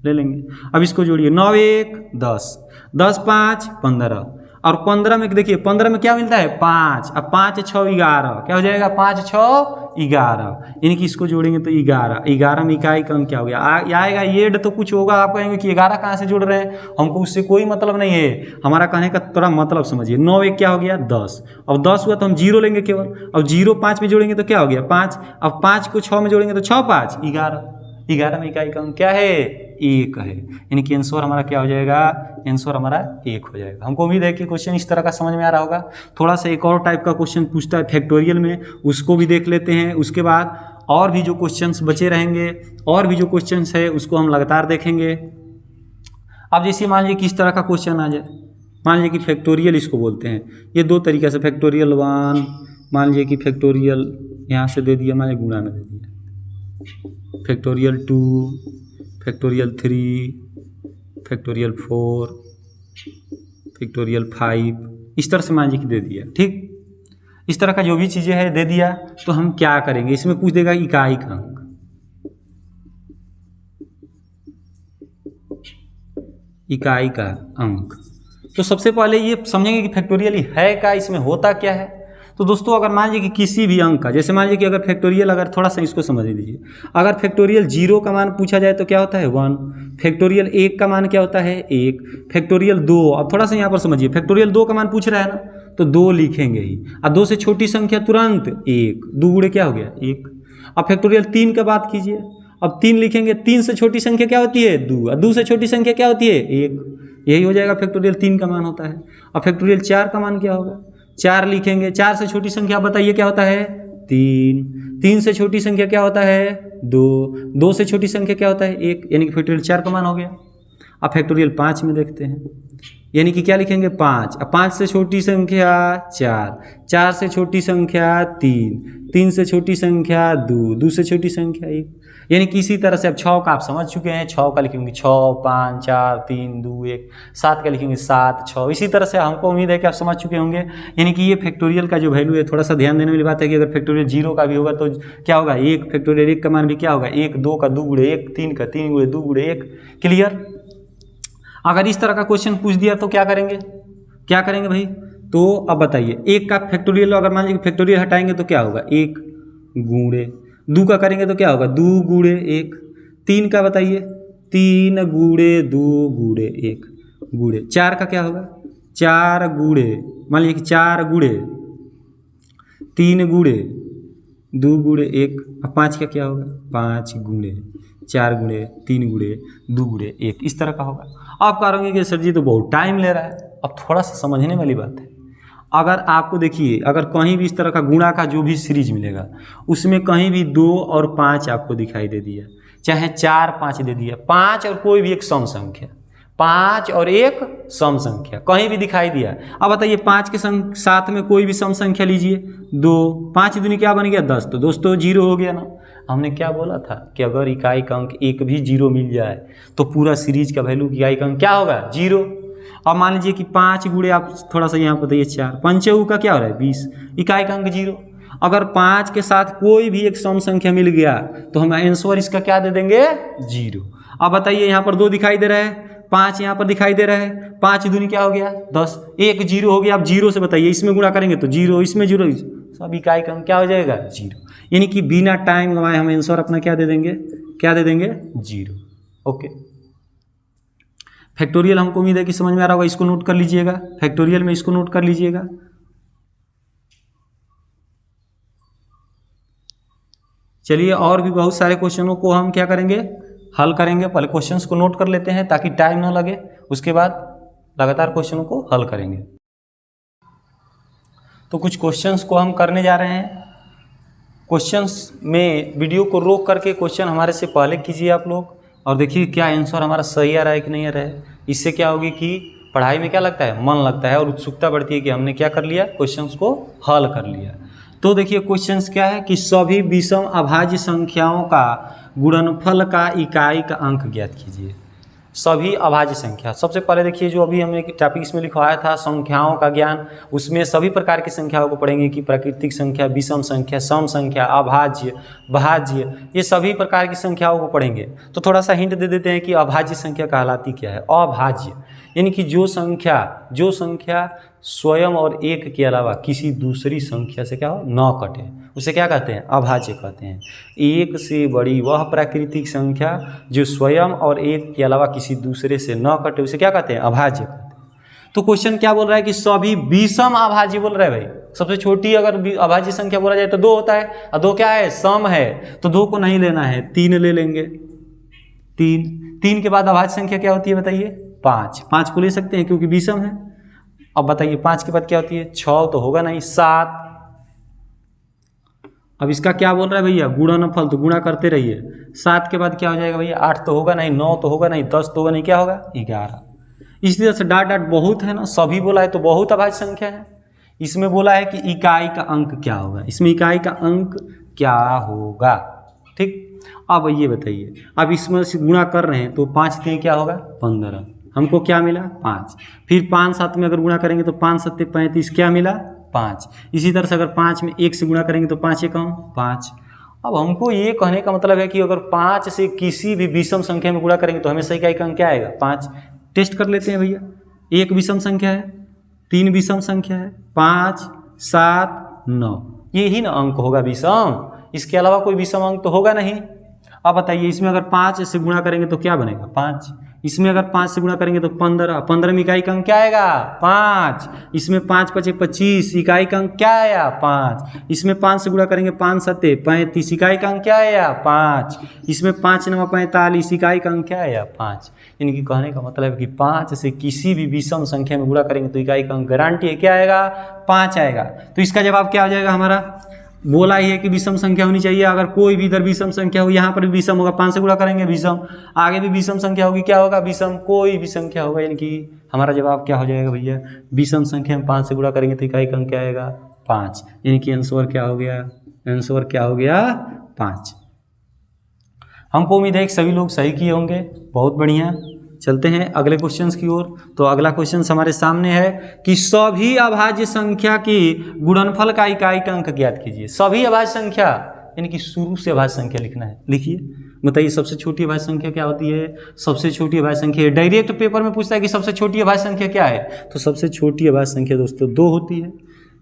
ले लेंगे। अब इसको जोड़िए, 9 1 10, 10 5 15, और 15 में देखिए 15 में क्या मिलता है 5, अब 5 6 11, क्या हो जाएगा 5 6 11, यानी कि इसको जोड़ेंगे तो 11, 11 में इकाई का अंक क्या हो गया आएगा ये तो कुछ होगा। आप कहेंगे कि 11 कहाँ से जोड़ रहे हैं, हमको उससे कोई मतलब नहीं है, हमारा कहने का थोड़ा मतलब समझिए। 9 1 क्या हो गया 10, अब 10 हुआ तो हम 0 लेंगे केवल, अब 0 5 में जोड़ेंगे तो क्या हो गया 5, अब 5 को 6 में जोड़ेंगे तो 6 5 11, 11 में इकाई का अंक क्या है 1 है, यानी कि आंसर हमारा क्या हो जाएगा, आंसर हमारा 1 हो जाएगा। हमको उम्मीद है कि क्वेश्चन इस तरह का समझ में आ रहा होगा। थोड़ा सा एक और टाइप का क्वेश्चन पूछता है फैक्टोरियल में, उसको भी देख लेते हैं। उसके बाद और भी जो क्वेश्चंस बचे रहेंगे, और भी जो क्वेश्चंस है उसको हम लगातार देखेंगे। अब जैसे मान लीजिए किस तरह का क्वेश्चन आ जाए, मान लीजिए कि फैक्टोरियल इसको बोलते हैं, ये दो तरीके से फैक्टोरियल 1, मान लीजिए कि फैक्टोरियल यहाँ से दे दिया, मान लीजिए गुणा में दे दिया, फैक्टोरियल 2, फैक्टोरियल 3, फैक्टोरियल 4, फैक्टोरियल 5, इस तरह से मान लीजिए कि दे दिया। ठीक, इस तरह का जो भी चीज़ें है दे दिया, तो हम क्या करेंगे, इसमें पूछ देगा इकाई का अंक। इकाई का अंक, तो सबसे पहले ये समझेंगे कि फैक्टोरियल है क्या, इसमें होता क्या है। तो दोस्तों अगर मान लीजिए कि किसी भी अंक का, जैसे मान लीजिए कि अगर फैक्टोरियल, अगर थोड़ा सा इसको समझ लीजिए, अगर फैक्टोरियल 0 का मान पूछा जाए तो क्या होता है 1, फैक्टोरियल 1 का मान क्या होता है 1, फैक्टोरियल 2, अब थोड़ा सा यहाँ पर समझिए, फैक्टोरियल 2 का मान पूछ रहा है ना, तो 2 लिखेंगे ही, और 2 से छोटी संख्या तुरंत 1, 2 गुणे क्या हो गया 1। अब फैक्टोरियल 3 का बात कीजिए, अब 3 लिखेंगे, 3 से छोटी संख्या क्या होती है 2, और 2 से छोटी संख्या क्या होती है 1, यही हो जाएगा फैक्टोरियल 3 का मान होता है। अब फैक्टोरियल 4 का मान क्या होगा, 4 लिखेंगे, 4 से छोटी संख्या बताइए क्या होता है 3, 3 से छोटी संख्या क्या होता है 2, 2 से छोटी संख्या क्या होता है 1, यानी कि फैक्टोरियल 4 का मान हो गया। अब फैक्टोरियल 5 में देखते हैं, यानी कि क्या लिखेंगे 5, अब 5 से छोटी संख्या 4, 4 से छोटी संख्या 3, 3 से छोटी संख्या 2, 2 से छोटी संख्या 1, यानी कि इसी तरह से अब 6 का आप समझ चुके हैं, 6 का लिखेंगे 6 5 4 3 2 1, 7 का लिखेंगे 7 6, इसी तरह से हमको उम्मीद है कि आप समझ चुके होंगे। यानी कि ये फैक्टोरियल का जो वैल्यू है, थोड़ा सा ध्यान देने वाली बात है कि अगर फैक्टोरियल 0 का भी होगा तो क्या होगा 1, फैक्टोरियल 1 का मान भी क्या होगा 1, 2 का 2 गुणे 1, 3 का 3 गुणे 2 गुणे 1, क्लियर। अगर इस तरह का क्वेश्चन पूछ दिया तो क्या करेंगे, क्या करेंगे भाई, तो अब बताइए 1 का फैक्टोरियल, अगर मान लीजिए फैक्टोरियल हटाएंगे तो क्या होगा 1 गुणे, 2 का करेंगे तो क्या होगा 2 गुणे 1, 3 का बताइए 3 गुणे 2 गुणे 1 गुणे, 4 का क्या होगा 4 गुणे, मान लीजिए कि 4 गुणे 3 गुणे 2 गुणे 1, अब 5 का क्या होगा 5 गुणे 4 गुणे 3 गुणे 2 गुणे 1, इस तरह का होगा। आप कहोगे कि सर जी तो बहुत टाइम ले रहा है, अब थोड़ा सा समझने वाली बात है। अगर आपको देखिए, अगर कहीं भी इस तरह का गुणा का जो भी सीरीज मिलेगा उसमें कहीं भी 2 और 5 आपको दिखाई दे दिया, चाहे 4 5 दे दिया, 5 और कोई भी एक सम संख्या, 5 और एक सम संख्या कहीं भी दिखाई दिया, अब बताइए 5 के साथ में कोई भी सम संख्या लीजिए 2, 5 दूनी क्या बन गया 10, तो दोस्तों 0 हो गया ना। हमने क्या बोला था कि अगर इकाई का अंक एक भी 0 मिल जाए तो पूरा सीरीज का वैल्यू इकाई का अंक क्या होगा 0। अब मान लीजिए कि 5 गुणे, आप थोड़ा सा यहाँ बताइए 4, 5 का क्या हो रहा है 20, इकाई का अंक 0। अगर 5 के साथ कोई भी एक सम संख्या मिल गया तो हम आंसर इसका क्या दे देंगे 0। अब बताइए यहाँ पर 2 दिखाई दे रहा है, 5 यहाँ पर दिखाई दे रहा है, 5 दूनी क्या हो गया 10, 1 0 हो गया। अब 0 से बताइए, इसमें गुणा करेंगे तो 0, इसमें 0, सब इकाई का अंक क्या हो जाएगा 0। यानी कि बिना टाइम गंवाए हम आंसर अपना क्या दे देंगे, 0। ओके। फैक्टोरियल हमको उम्मीद है कि समझ में आ रहा होगा, इसको नोट कर लीजिएगा, फैक्टोरियल में इसको नोट कर लीजिएगा। चलिए और भी बहुत सारे क्वेश्चनों को हम क्या करेंगे, हल करेंगे। पहले क्वेश्चंस को नोट कर लेते हैं ताकि टाइम ना लगे, उसके बाद लगातार क्वेश्चनों को हल करेंगे। तो कुछ क्वेश्चंस को हम करने जा रहे हैं। क्वेश्चंस में वीडियो को रोक करके क्वेश्चन हमारे से पहले कीजिए आप लोग, और देखिए क्या आंसर हमारा सही आ रहा है कि नहीं आ रहा है। इससे क्या होगी कि पढ़ाई में क्या लगता है, मन लगता है और उत्सुकता बढ़ती है कि हमने क्या कर लिया, क्वेश्चंस को हल कर लिया। तो देखिए क्वेश्चंस क्या है कि सभी विषम अभाज्य संख्याओं का गुणनफल का इकाई का अंक ज्ञात कीजिए। सभी अभाज्य संख्या, सबसे पहले देखिए जो अभी हमने टॉपिक इसमें लिखवाया था संख्याओं का ज्ञान, उसमें सभी प्रकार की संख्याओं को पढ़ेंगे कि प्राकृतिक संख्या, विषम संख्या, सम संख्या, अभाज्य, भाज्य, ये सभी प्रकार की संख्याओं को पढ़ेंगे। तो थोड़ा सा हिंट दे देते हैं कि अभाज्य संख्या कहलाती क्या है। अभाज्य यानी कि जो संख्या स्वयं और एक के अलावा किसी दूसरी संख्या से क्या हो न कटे, उसे क्या कहते हैं, अभाज्य कहते हैं। एक से बड़ी वह प्राकृतिक संख्या जो स्वयं और एक के अलावा किसी दूसरे से न कटे, उसे क्या कहते हैं, अभाज्य कहते हैं। तो क्वेश्चन क्या बोल रहा है कि सभी विषम अभाज्य बोल रहा है भाई। सबसे छोटी अगर अभाज्य संख्या बोला जाए तो 2 होता है, और 2 क्या है, सम है, तो 2 को नहीं लेना है, 3 ले लेंगे। 3 के बाद अभाज्य संख्या क्या होती है बताइए, 5 को ले सकते हैं क्योंकि विषम है। अब बताइए 5 के बाद क्या होती है, 6 तो होगा नहीं, 7। अब इसका क्या बोल रहा है भैया, गुणनफल, तो गुणा करते रहिए। 7 के बाद क्या हो जाएगा भैया, 8 तो होगा नहीं, 9 तो होगा नहीं, 10 तो होगा नहीं, क्या होगा 11। इस तरह से डाट बहुत है ना, सभी बोला है तो बहुत अभाज्य संख्या है। इसमें बोला है कि इकाई का अंक क्या होगा, इसमें इकाई का अंक क्या होगा, ठीक। अब ये बताइए, अब इसमें से गुणा कर रहे हैं तो 5 के क्या होगा 15, हमको क्या मिला 5। फिर 5 7 में अगर गुणा करेंगे तो 5 7 35, क्या मिला 5। इसी तरह से अगर 5 में 1 से गुणा करेंगे तो 5 1 5। अब हमको ये कहने का मतलब है कि अगर 5 से किसी भी विषम संख्या में गुणा करेंगे तो हमेशा इकाई का अंक क्या आएगा 5। टेस्ट कर लेते हैं भैया, 1 विषम संख्या है, 3 विषम संख्या है, 5 7 9, यही ना अंक होगा विषम, इसके अलावा कोई विषम अंक तो होगा नहीं। अब बताइए इसमें अगर 5 से गुणा करेंगे तो क्या बनेगा 5, इसमें अगर 5 से गुणा करेंगे तो 15 में इकाई का अंक क्या आएगा 5। इसमें 5 5 25, इकाई का अंक क्या आया 5। इसमें 5 से गुणा करेंगे 5 7 35, इकाई का अंक क्या आया 5। इसमें 5 9 45, इकाई का अंक क्या आया 5। यानी कि कहने का मतलब है कि 5 से किसी भी विषम संख्या में गुणा करेंगे तो इकाई का अंक गारंटी है क्या आएगा 5 आएगा। तो इसका जवाब क्या हो जाएगा हमारा, बोला ही है कि विषम संख्या होनी चाहिए। अगर कोई भी इधर विषम संख्या हो, यहाँ पर भी विषम होगा, 5 से गुणा करेंगे विषम, आगे भी विषम संख्या होगी, क्या होगा विषम, कोई भी संख्या होगा। यानी कि हमारा जवाब क्या हो जाएगा भैया, विषम संख्या में 5 से गुणा करेंगे तो इकाई का अंक क्या आएगा 5। यानी कि आंसर क्या हो गया, आंसर क्या हो गया 5। हमको उम्मीद है कि सभी लोग सही किए होंगे, बहुत बढ़िया। चलते हैं अगले क्वेश्चंस की ओर। तो अगला क्वेश्चन हमारे सामने है कि सभी अभाज्य संख्या की गुणनफल का इकाई का अंक ज्ञात कीजिए। सभी अभाज्य संख्या यानी कि शुरू से अभाज्य संख्या लिखना है। लिखिए, बताइए सबसे छोटी अभाज्य संख्या क्या होती है, सबसे छोटी अभाज्य संख्या डायरेक्ट पेपर में पूछता है कि सबसे छोटी अभाज्य संख्या क्या है, तो सबसे छोटी अभाज्य संख्या दोस्तों 2 होती है।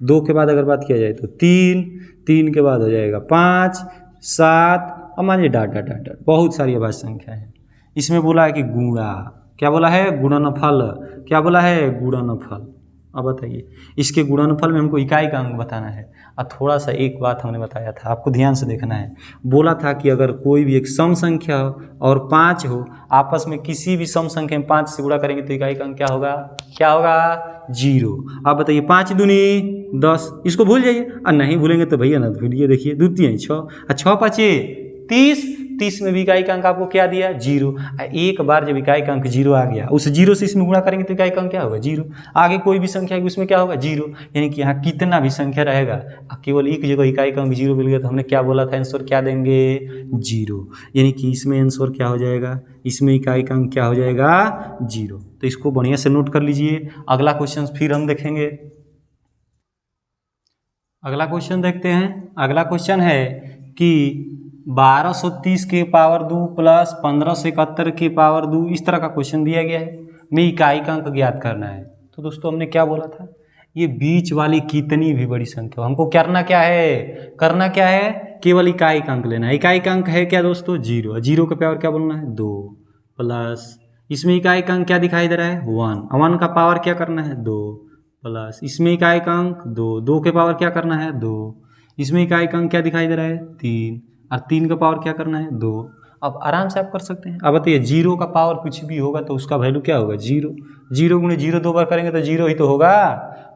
2 के बाद अगर बात किया जाए तो 3 के बाद हो जाएगा 5 7, और मानिए डाट बहुत सारी अभाज्य संख्या है। इसमें बोला है कि गुणा, क्या बोला है गुणनफल, क्या बोला है गुणनफल। अब बताइए इसके गुणनफल में हमको इकाई का अंक बताना है। और थोड़ा सा एक बात हमने बताया था, आपको ध्यान से देखना है। बोला था कि अगर कोई भी एक सम संख्या हो और 5 हो, आपस में किसी भी सम संख्या में 5 से गुणा करेंगे तो इकाई का अंक क्या होगा, क्या होगा 0। अब बताइए 5 दूनी 10, इसको भूल जाइए, और नहीं भूलेंगे तो भैया ना भूलिए। देखिए द्वितीय 6 और 6 5 30 में भी इकाई का अंक आपको क्या दिया 0। एक बार जब इकाई का अंक 0 आ गया, उस 0 से इसमें गुणा करेंगे तो इकाई का अंक क्या होगा 0। आगे कोई भी संख्या है उसमें क्या होगा 0। यानी कि यहाँ कितना भी संख्या रहेगा, केवल एक जगह इकाई का अंक 0 मिल गया तो हमने क्या बोला था, आंसर क्या देंगे 0। यानी कि इसमें आंसर क्या हो जाएगा, इसमें इकाई का अंक क्या हो जाएगा 0। तो इसको बढ़िया से नोट कर लीजिए। अगला क्वेश्चन फिर हम देखेंगे। अगला क्वेश्चन देखते हैं। अगला क्वेश्चन है कि 1230 के पावर 2 प्लस 1571 के पावर 2, इस तरह का क्वेश्चन दिया गया है। में इकाई का अंक ज्ञात करना है। तो दोस्तों हमने क्या बोला था, ये बीच वाली कितनी भी बड़ी संख्या हो, हमको करना क्या है, केवल इकाई का अंक लेना है। इकाई का अंक है क्या दोस्तों, 0। 0 का पावर क्या बोलना है, 2 प्लस, इसमें इकाई का अंक क्या दिखाई दे रहा है, 1। 1 का पावर क्या करना है, 2 प्लस, इसमें इकाई का अंक 2, 2 के पावर क्या करना है, 2, इसमें इकाई का अंक क्या दिखाई दे रहा है, 3, और 3 का पावर क्या करना है, 2। अब आराम से आप कर सकते हैं। अब बताइए 0 का पावर कुछ भी होगा तो उसका वैल्यू क्या होगा, 0। 0 गुणे 0 दो बार करेंगे तो 0 ही तो होगा,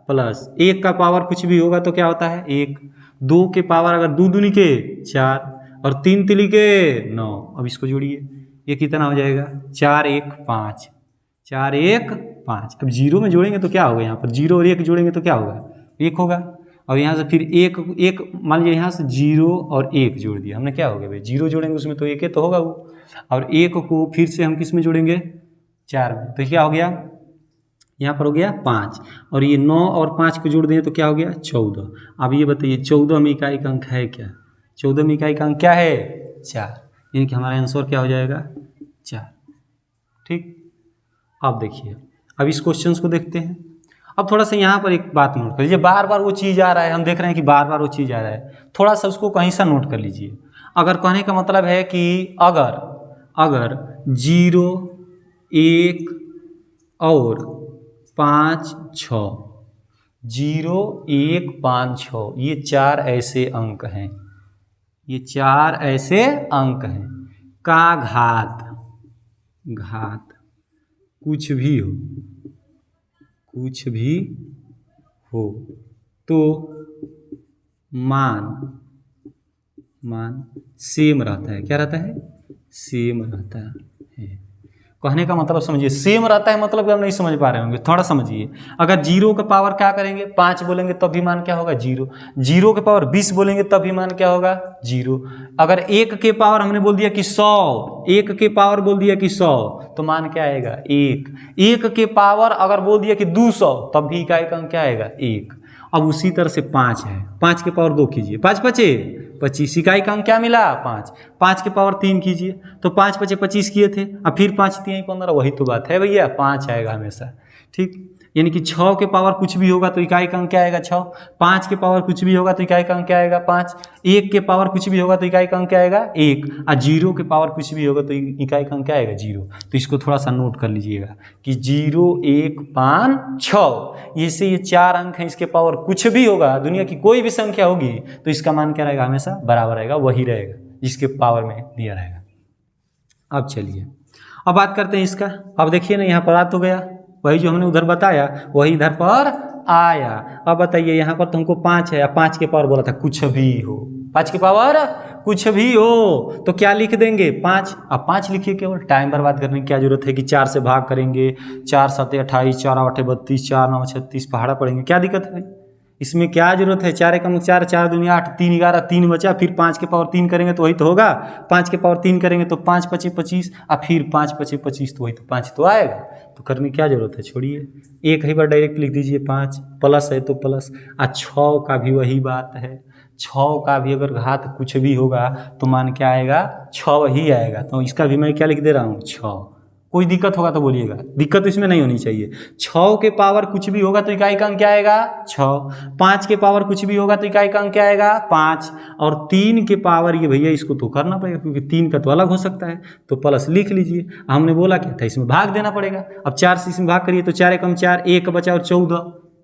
प्लस 1 का पावर कुछ भी होगा तो क्या होता है, 1। 2 के पावर अगर 2 दूनी के 4 और 3 तिली के 9। अब इसको जोड़िए, ये कितना हो जाएगा, 4 1 5, 4 1 5। अब 0 में जोड़ेंगे तो क्या होगा, यहाँ पर 0 और 1 जोड़ेंगे तो क्या होगा, 1 होगा। और यहाँ से फिर एक मान लीजिए यहाँ से 0 और 1 जोड़ दिया हमने, क्या हो गया भाई, 0 जोड़ेंगे उसमें तो 1 तो होगा वो, और 1 को फिर से हम किस में जोड़ेंगे, 4 में, तो क्या हो गया, यहाँ पर हो गया 5, और ये 9 और 5 को जोड़ दें तो क्या हो गया, 14। अब ये बताइए 14 में इकाई का अंक है क्या, 14 में इकाई का अंक क्या है, 4, यानी कि हमारा आंसर क्या हो जाएगा, 4। ठीक, अब देखिए, अब इस क्वेश्चन को देखते हैं। अब थोड़ा सा यहाँ पर एक बात नोट कर लीजिए, बार बार वो चीज़ आ रहा है, हम देख रहे हैं कि बार बार वो चीज़ आ रहा है, थोड़ा सा उसको कहीं सा नोट कर लीजिए। अगर कहने का मतलब है कि अगर 0 1 और 5 6, 0 1 5 6, ये 4 ऐसे अंक हैं, ये 4 ऐसे अंक हैं का घात कुछ भी हो तो मान सेम रहता है। क्या रहता है, सेम रहता है। कहने का मतलब समझिए, सेम रहता है मतलब आप नहीं समझ पा रहे होंगे, थोड़ा समझिए। अगर 0 का पावर क्या करेंगे, 5 बोलेंगे तब भी मान क्या होगा, 0। 0 के पावर 20 बोलेंगे तब भी मान क्या होगा, 0। अगर 1 के पावर हमने बोल दिया कि 100, 1 के पावर बोल दिया कि 100, तो मान क्या आएगा, 1। 1 के पावर अगर बोल दिया कि 200, तब भी इकाई का अंक क्या आएगा, 1। अब उसी तरह से 5 है, 5 के पावर 2 कीजिए, 5 5 25, इकाई का अंक क्या मिला, 5। 5 के पावर 3 कीजिए तो 5 5 25 किए थे, अब फिर 5 3 15, वही तो बात है भैया, 5 आएगा हमेशा। ठीक, यानी कि 6 के पावर कुछ भी होगा तो इकाई का अंक क्या आएगा, 6। 5 के पावर कुछ भी होगा तो इकाई का अंक क्या आएगा, 5। 1 के पावर कुछ भी होगा तो इकाई का अंक क्या आएगा, 1। और 0 के पावर कुछ भी होगा तो इकाई का अंक क्या आएगा, 0। तो इसको थोड़ा सा नोट कर लीजिएगा कि 0 1 5 6, ये 4 अंक हैं, इसके पावर कुछ भी होगा, दुनिया की कोई भी संख्या होगी तो इसका मान क्या रहेगा, हमेशा बराबर रहेगा, वही रहेगा जिसके पावर में दिया रहेगा। अब चलिए, अब बात करते हैं इसका। अब देखिए ना, यहाँ पर आ तो गया, वही जो हमने उधर बताया वही इधर पर आया। अब बताइए यहाँ पर तो हमको 5 है, 5 के पावर बोला था कुछ भी हो, 5 के पावर कुछ भी हो तो क्या लिख देंगे, 5। अब 5 लिखिए, केवल टाइम बर्बाद करने की क्या जरूरत है कि 4 से भाग करेंगे, 4 7 28, 4 8 32, 4 9 36, पहाड़ा पड़ेंगे, क्या दिक्कत है इसमें, क्या जरूरत है, 4 एकम 4, 4 दूनी 8, 3 11, 3 बचा, फिर 5 के पावर 3 करेंगे तो वही तो होगा, 5 के पावर 3 करेंगे तो 5 5 25, और फिर 5 5 25 तो वही तो 5 तो आएगा। तो करने की क्या जरूरत है, छोड़िए, एक ही बार डायरेक्ट लिख दीजिए 5, प्लस है तो प्लस। 6 का भी वही बात है, 6 का भी अगर घात कुछ भी होगा तो मान क्या आएगा, 6 ही आएगा। तो इसका भी मैं क्या लिख दे रहा हूँ, 6। कोई दिक्कत होगा तो बोलिएगा, दिक्कत इसमें नहीं होनी चाहिए। 6 के पावर कुछ भी होगा तो इकाई का अंक क्या आएगा, 6। 5 के पावर कुछ भी होगा तो इकाई का अंक क्या आएगा, 5। और 3 के पावर, ये भैया इसको तो करना पड़ेगा क्योंकि 3 का तो अलग हो सकता है, तो प्लस लिख लीजिए। हमने बोला क्या था, इसमें भाग देना पड़ेगा। अब 4 से इसमें भाग करिए तो 4 एकम 4, 1 बचा और 14,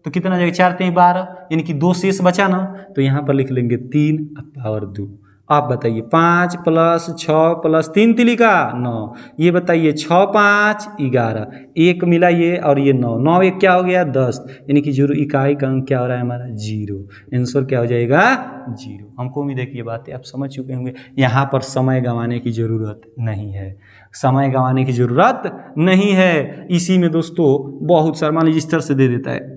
तो कितना जाएगा, 4 3 12, यानी कि 2 शेष बचा ना, तो यहाँ पर लिख लेंगे 3 पावर 2। आप बताइए 5 प्लस 6 प्लस 3 तिली का 9, ये बताइए 6 5 11, 1 मिला ये और ये 9, 9 1 क्या हो गया, 10, यानी कि 0, इकाई का अंक क्या हो रहा है हमारा, 0। आंसर क्या हो जाएगा, 0। हमको उम्मीद है कि ये बातें आप समझ चुके होंगे। यहाँ पर समय गंवाने की ज़रूरत नहीं है, समय गंवाने की ज़रूरत नहीं है। इसी में दोस्तों बहुत सारा, मान लीजिए इस तरह से दे देता है,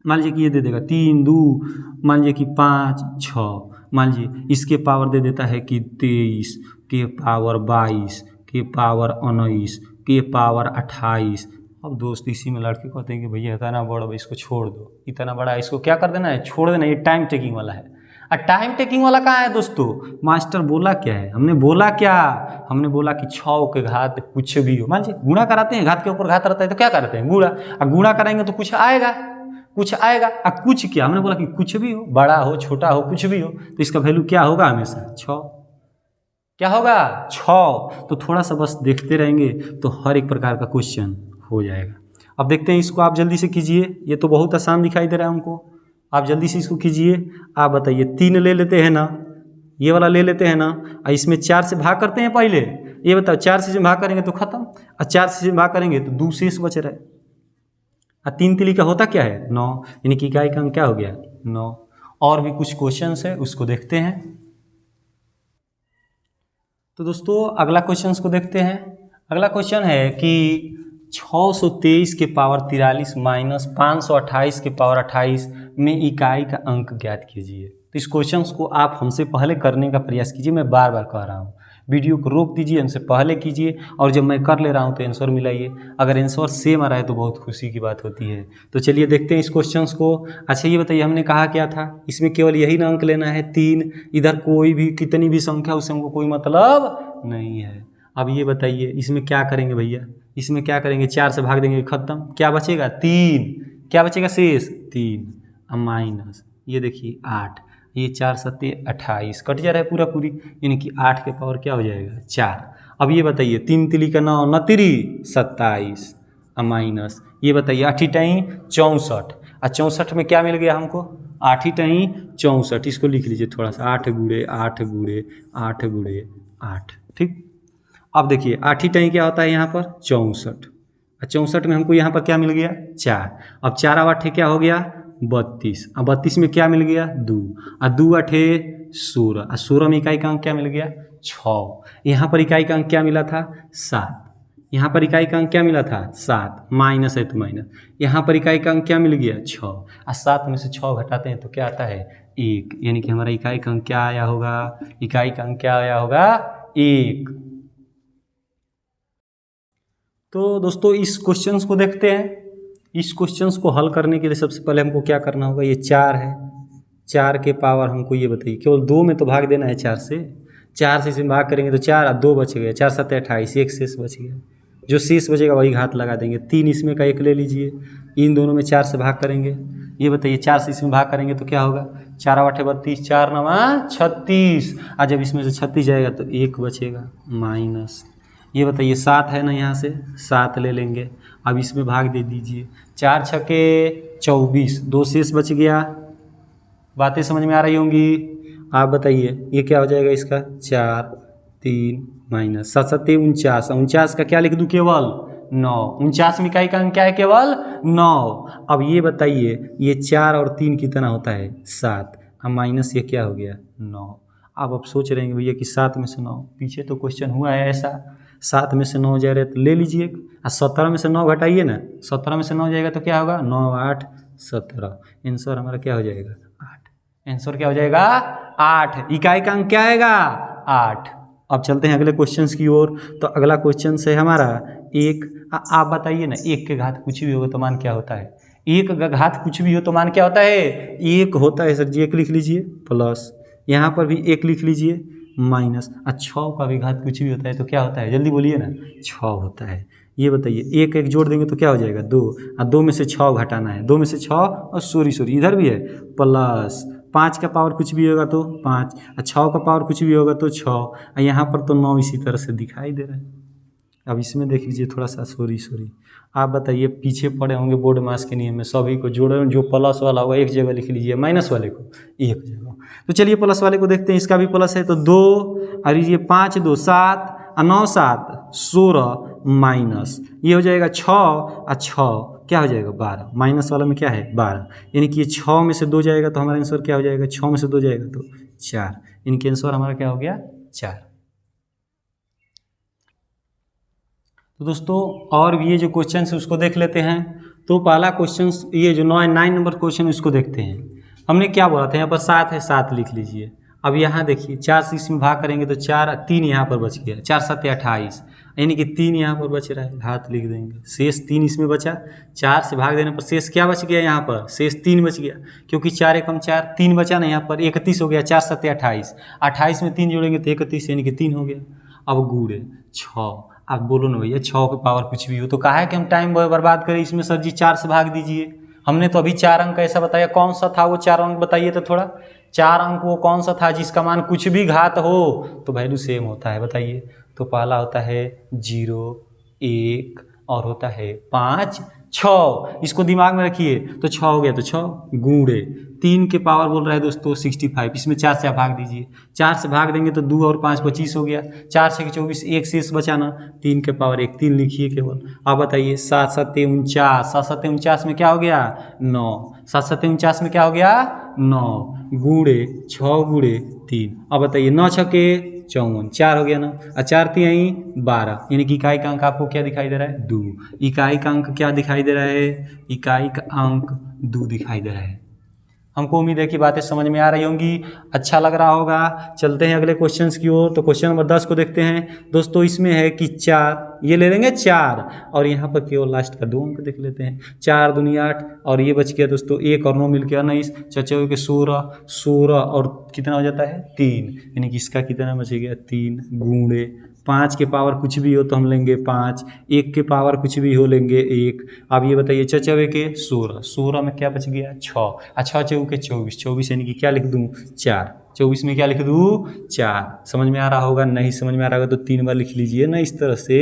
मान लीजिए कि ये दे देगा 3 2, मान लीजिए कि 5 6, मान लीजिए इसके पावर दे देता है कि 23 के पावर 22 के पावर 19 के पावर 28। अब दोस्त इसी में लड़के कहते हैं कि भैया इतना बड़ा, इसको छोड़ दो, इतना बड़ा इसको क्या कर देना है, छोड़ देना, ये टाइम टेकिंग वाला है। टाइम टेकिंग वाला कहाँ है दोस्तों? मास्टर बोला क्या है, हमने बोला क्या, हमने बोला कि 6 के घात कुछ भी हो। मान लीजिए गुणा कराते हैं, घात के ऊपर घात रहता है तो क्या करते हैं, गुणा। और गुणा कराएंगे तो कुछ आएगा, कुछ आएगा। और कुछ क्या, हमने बोला कि कुछ भी हो, बड़ा हो छोटा हो कुछ भी हो, तो इसका वैल्यू क्या होगा हमेशा 6। क्या होगा 6। तो थोड़ा सा बस देखते रहेंगे तो हर एक प्रकार का क्वेश्चन हो जाएगा। अब देखते हैं इसको, आप जल्दी से कीजिए, ये तो बहुत आसान दिखाई दे रहा है हमको, आप जल्दी से इसको कीजिए। आप बताइए 3 ले लेते हैं ना, ये वाला ले लेते हैं ना, और इसमें 4 से भाग करते हैं पहले। ये बताओ 4 से भाग करेंगे तो खत्म, और 4 से भाग करेंगे तो 2 शेष बच रहा है। और 3 तिली का होता क्या है 9, यानी कि इकाई का अंक क्या हो गया 9। और भी कुछ क्वेश्चन है उसको देखते हैं। तो दोस्तों अगला क्वेश्चन को देखते हैं। अगला क्वेश्चन है कि 623 के पावर 43 माइनस 528 के पावर 28 में इकाई का अंक ज्ञात कीजिए। तो इस क्वेश्चन को आप हमसे पहले करने का प्रयास कीजिए, मैं बार बार कह रहा हूँ। वीडियो को रोक दीजिए, हमसे पहले कीजिए, और जब मैं कर ले रहा हूँ तो आंसर मिलाइए। अगर आंसर सेम आ रहा है तो बहुत खुशी की बात होती है। तो चलिए देखते हैं इस क्वेश्चन को। अच्छा ये बताइए, हमने कहा क्या था, इसमें केवल यही ना अंक लेना है 3, इधर कोई भी कितनी भी संख्या उससे हमको कोई मतलब नहीं है। अब ये बताइए इसमें क्या करेंगे भैया, इसमें क्या करेंगे, 4 से भाग देंगे खत्म, क्या बचेगा 3, क्या बचेगा शेष 3, माइनस ये देखिए 8, ये 4 सत्ते 28 कट जा रहा है पूरा पूरी, यानी कि 8 के पावर क्या हो जाएगा 4। अब ये बताइए 3 तिली का 9, 9 तिरी 27, माइनस ये बताइए 8 टाई 64, और 64 में क्या मिल गया हमको 8 टाई 64, इसको लिख लीजिए थोड़ा सा, 8 गुणे 8 गुणे 8 गुणे 8, ठीक। अब देखिए 8 टाई क्या होता है यहाँ पर 64, और 64 में हमको यहाँ पर क्या मिल गया 4। अब 4 और 8 क्या हो गया 32, अब 32 में क्या मिल गया 2, और 2 8 16, और 16 में इकाई का अंक क्या मिल गया 6। यहाँ पर इकाई का अंक क्या मिला था 7, यहाँ पर इकाई का अंक क्या मिला था 7, माइनस है तो माइनस, यहाँ पर इकाई का अंक क्या मिल गया 6, और 7 में से 6 घटाते हैं तो क्या आता है 1, यानी कि हमारा इकाई का अंक क्या आया होगा, इकाई का अंक क्या आया होगा 1। तो दोस्तों इस क्वेश्चंस को देखते हैं। इस क्वेश्चंस को हल करने के लिए सबसे पहले हमको क्या करना होगा, ये 4 है, 4 के पावर हमको ये बताइए, केवल 2 में तो भाग देना है 4 से, 4 से इसमें भाग करेंगे तो 4 और 2 बच गए, 4 7 28, एक शेष बच गया, जो शेष बचेगा वही घात लगा देंगे। 3 इसमें का 1 ले लीजिए, इन दोनों में 4 से भाग करेंगे, ये बताइए 4 से इसमें भाग करेंगे तो क्या होगा 4 8 32, 4 9 36, और जब इसमें से 36 जाएगा तो 1 बचेगा, माइनस ये बताइए 7 है ना, यहाँ से 7 ले लेंगे, अब इसमें भाग दे दीजिए, 4 छके 24, 2 शेष बच गया। बातें समझ में आ रही होंगी, आप बताइए ये क्या हो जाएगा इसका 4 3 माइनस 7 7 49, 49 का क्या लिख दूँ केवल 9, 49 में इकाई का अंक क्या है केवल 9। अब ये बताइए ये 4 और 3 कितना होता है 7, अब माइनस ये क्या हो गया 9। अब सोच रहे हैं भैया कि 7 में से 9, पीछे तो क्वेश्चन हुआ है ऐसा, 7 में से 9 जा रहे तो ले लीजिए, और 17 में से 9 घटाइए ना, 17 में से 9 जाएगा तो क्या होगा 9 8 17, आंसर हमारा क्या हो जाएगा 8, आंसर क्या हो जाएगा 8, इकाई का अंक क्या आएगा 8। अब चलते हैं अगले क्वेश्चन की ओर। तो अगला क्वेश्चन है हमारा 1, आप बताइए ना 1 के घात कुछ भी होगा तो मान क्या होता है, 1 का घात कुछ भी हो तो मान क्या होता है 1 होता है सर जी, 1 लिख लीजिए प्लस, यहाँ पर भी 1 लिख लीजिए माइनस, 6 का भी घात कुछ भी होता है तो क्या होता है जल्दी बोलिए ना 6 होता है। ये बताइए 1 1 जोड़ देंगे तो क्या हो जाएगा 2, और 2 में से 6 घटाना है, 2 में से 6 और सॉरी इधर भी है प्लस, 5 का पावर कुछ भी होगा तो 5, और 6 का पावर कुछ भी होगा तो 6, और यहाँ पर तो 9 इसी तरह से दिखाई दे रहा है। अब इसमें देख लीजिए थोड़ा सा सॉरी आप बताइए, पीछे पड़े होंगे बोर्ड मास के नियम में, सभी को जोड़े, जो प्लस वाला होगा एक जगह लिख लीजिए, माइनस वाले को एक जगह। तो चलिए प्लस वाले को देखते हैं, इसका भी प्लस है तो 2, और ये 5 2 7, और 9 7 16, माइनस ये हो जाएगा 6, और 6 क्या हो जाएगा 12, माइनस वाला में क्या है 12, यानी कि ये 6 में से 2 जाएगा तो हमारा आंसर क्या हो जाएगा, 6 में से 2 जाएगा तो 4, इनके आंसर हमारा क्या हो गया 4। तो दोस्तों और भी ये जो क्वेश्चन है उसको देख लेते हैं। तो पहला क्वेश्चन ये जो 9 नंबर क्वेश्चन उसको देखते हैं। हमने क्या बोला था, यहाँ पर 7 है 7 लिख लीजिए, अब यहाँ देखिए 4 से इसमें भाग करेंगे तो 4 3 यहाँ पर बच गया, 4 7 28, यानी कि 3 यहाँ पर बच रहा है, घात लिख देंगे, शेष 3 इसमें बचा। 4 से भाग देने पर शेष क्या बच गया, यहाँ पर शेष 3 बच गया, क्योंकि 4 एकम 4 3 बचा ना, यहाँ पर 31 हो गया। 4 7 28, 28 में 3 जोड़ेंगे तो 31, यानी कि 3 हो गया। अब गुणे 6, आप बोलो ना भैया 6 के पावर कुछ भी हो, तो कहा है कि हम टाइम बर्बाद करें इसमें सर जी, 4 से भाग दीजिए। हमने तो अभी 4 अंक ऐसा बताया, कौन सा था वो 4 अंक बताइए तो थोड़ा। 4 अंक वो कौन सा था जिसका मान कुछ भी घात हो तो वैल्यू सेम होता है, बताइए। तो पहला होता है 0 1 और होता है 5 6, इसको दिमाग में रखिए। तो 6 हो गया, तो 6 गुणे 3 के पावर बोल रहा है दोस्तों 65, इसमें 4 से भाग दीजिए। 4 से भाग देंगे तो 2 और 5 25 हो गया, 4 से 24, एक शेष बचाना, 3 के पावर 1, 3 लिखिए केवल। अब बताइए 7 7 49, 7 7 49 में क्या हो गया 9, 7 7 49 में क्या हो गया 9, गुणे 6 गुणे 3। अब बताइए 9 6 के 54, 4 हो गया ना, और 4 3 12, यानी कि इकाई का अंक आपको क्या दिखाई दे रहा है 2। इकाई का अंक क्या दिखाई दे रहा है, इकाई का अंक 2 दिखाई दे रहा है। हमको उम्मीद है कि बातें समझ में आ रही होंगी, अच्छा लग रहा होगा। चलते हैं अगले क्वेश्चंस की ओर। तो क्वेश्चन नंबर 10 को देखते हैं दोस्तों। इसमें है कि 4, ये ले लेंगे 4, और यहाँ पर केवल लास्ट का 2 अंक देख लेते हैं। 4 दूनी 8, और ये बच गया दोस्तों 1 और 9 मिल गया 19, 4 के 16, 16 और कितना हो जाता है 3, यानी कि इसका कितना बच गया 3, गुणे 5 के पावर कुछ भी हो तो हम लेंगे 5, 1 के पावर कुछ भी हो लेंगे 1। अब ये बताइए 4 के 16, 16 में क्या बच गया 6, 6 4 के 24, 24 यानी कि क्या लिख दूँ 4, 24 में क्या लिख दूँ 4। समझ में आ रहा होगा, नहीं समझ में आ रहा होगा तो 3 बार लिख लीजिए ना, इस तरह से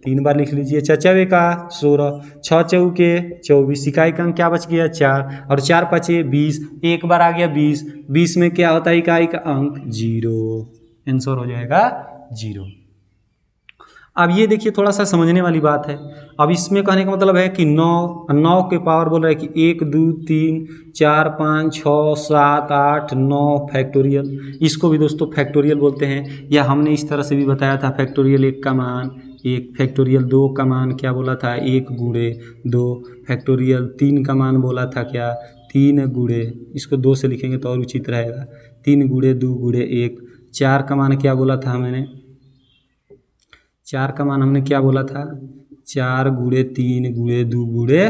3 बार लिख लीजिए। 4 का 16, 6 4 के 24, इकाई का अंक क्या बच गया 4, और 4 5 20, एक बार आ गया 20, 20 में क्या होता है इकाई का अंक 0, आंसर हो जाएगा 0। अब ये देखिए थोड़ा सा समझने वाली बात है। अब इसमें कहने का मतलब है कि 9 के पावर बोल रहा है कि 1 2 3 4 5 6 7 8 9 फैक्टोरियल, इसको भी दोस्तों फैक्टोरियल बोलते हैं, या हमने इस तरह से भी बताया था फैक्टोरियल 1 का मान 1, फैक्टोरियल 2 का मान क्या बोला था 1 गुणे 2, फैक्टोरियल 3 का मान बोला था क्या 3 गुणे, इसको 2 से लिखेंगे तो और उचित रहेगा, 3 गुणे 2 गुणे 1। 4 का मान क्या बोला था मैंने, 4 का मान हमने क्या बोला था 4 गुणे 3 गुणे 2 गुणे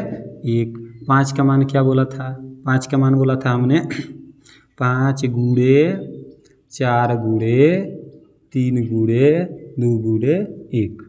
1। 5 का मान क्या बोला था, 5 का मान बोला था हमने 5 गुणे 4 गुणे 3 गुणे 2 गुणे 1।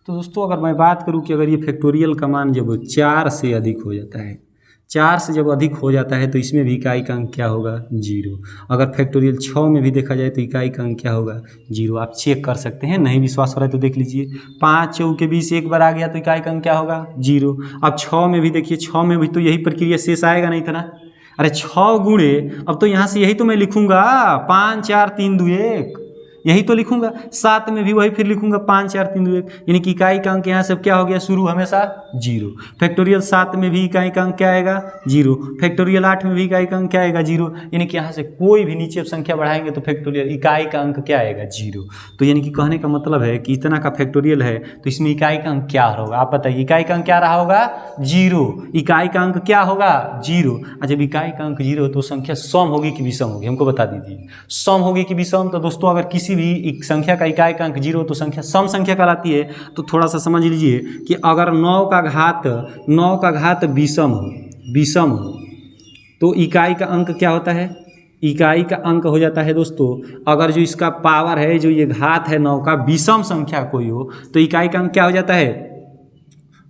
तो दोस्तों अगर मैं बात करूं कि अगर ये फैक्टोरियल का मान जब 4 से अधिक हो जाता है, 4 से जब अधिक हो जाता है तो इसमें भी इकाई का अंक क्या होगा 0। अगर फैक्टोरियल 6 में भी देखा जाए तो इकाई का अंक क्या होगा 0। आप चेक कर सकते हैं, नहीं विश्वास हो रहा है तो देख लीजिए। 5 4 के 20 एक बार आ गया तो इकाई का अंक क्या होगा 0। अब 6 में भी देखिए, 6 में भी तो यही प्रक्रिया शेष आएगा नहीं था ना, अरे 6 गुणे, अब तो यहाँ से यही तो मैं लिखूंगा 5 4 3 2 1, यही तो लिखूंगा। 7 में भी वही फिर लिखूंगा 5 4 3 2 1, यानी कि इकाई का अंक यहाँ से क्या हो गया शुरू हमेशा 0। फैक्टोरियल 7 में भी इकाई का अंक क्या आएगा 0, फैक्टोरियल 8 में भी इकाई का अंक क्या आएगा 0, यानी कि यहाँ से कोई भी नीचे संख्या बढ़ाएंगे तो फैक्टोरियल इकाई का अंक क्या आएगा 0। तो यानी कि कहने का मतलब है कि इतना का फैक्टोरियल है तो इसमें इकाई का अंक क्या होगा, आप बताइए। इकाई का अंक क्या रहा होगा 0, इकाई का अंक क्या होगा 0। और जब इकाई का अंक 0 तो संख्या सम होगी कि विषम होगी, हमको बता दीजिए। सम होगी कि विषम, तो दोस्तों अगर किसी भी एक संख्या का इकाई का अंक 0 तो संख्या सम संख्या कहलाती है। तो थोड़ा सा समझ लीजिए कि अगर 9 का घात विषम हो तो इकाई का अंक क्या होता है, इकाई का अंक हो जाता है दोस्तों, अगर जो इसका पावर है, जो ये घात है 9 का विषम संख्या कोई हो तो इकाई का अंक क्या हो जाता है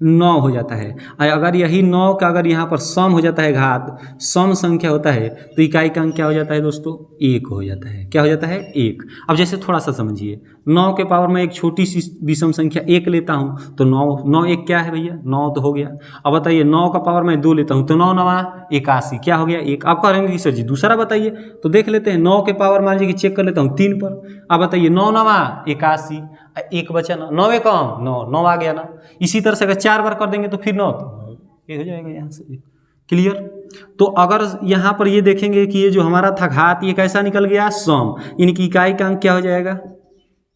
9 हो जाता है। अगर यही 9 का अगर यहाँ पर सम हो जाता है, घात सम संख्या होता है तो इकाई का अंक क्या हो जाता है दोस्तों 1 हो जाता है। क्या हो जाता है 1। अब जैसे थोड़ा सा समझिए, 9 के पावर में एक छोटी सी विषम संख्या 1 लेता हूँ तो 9 1 क्या है भैया 9 तो हो गया। अब बताइए 9 का पावर में 2 लेता हूँ तो 9 9 81, क्या हो गया 1। आप कहेंगे कि सर जी दूसरा बताइए, तो देख लेते हैं। 9 के पावर मान लीजिए कि चेक कर लेता हूँ 3 पर। अब बताइए 9 9 81, 1 बचा ना, 9 कम 9 आ गया ना। इसी तरह से अगर 4 बार कर देंगे तो फिर 9 तो ये हो जाएगा यहाँ से। क्लियर। तो अगर यहाँ पर ये देखेंगे कि ये जो हमारा था घात, ये कैसा निकल गया सम, यानी कि इकाई का अंक क्या हो जाएगा,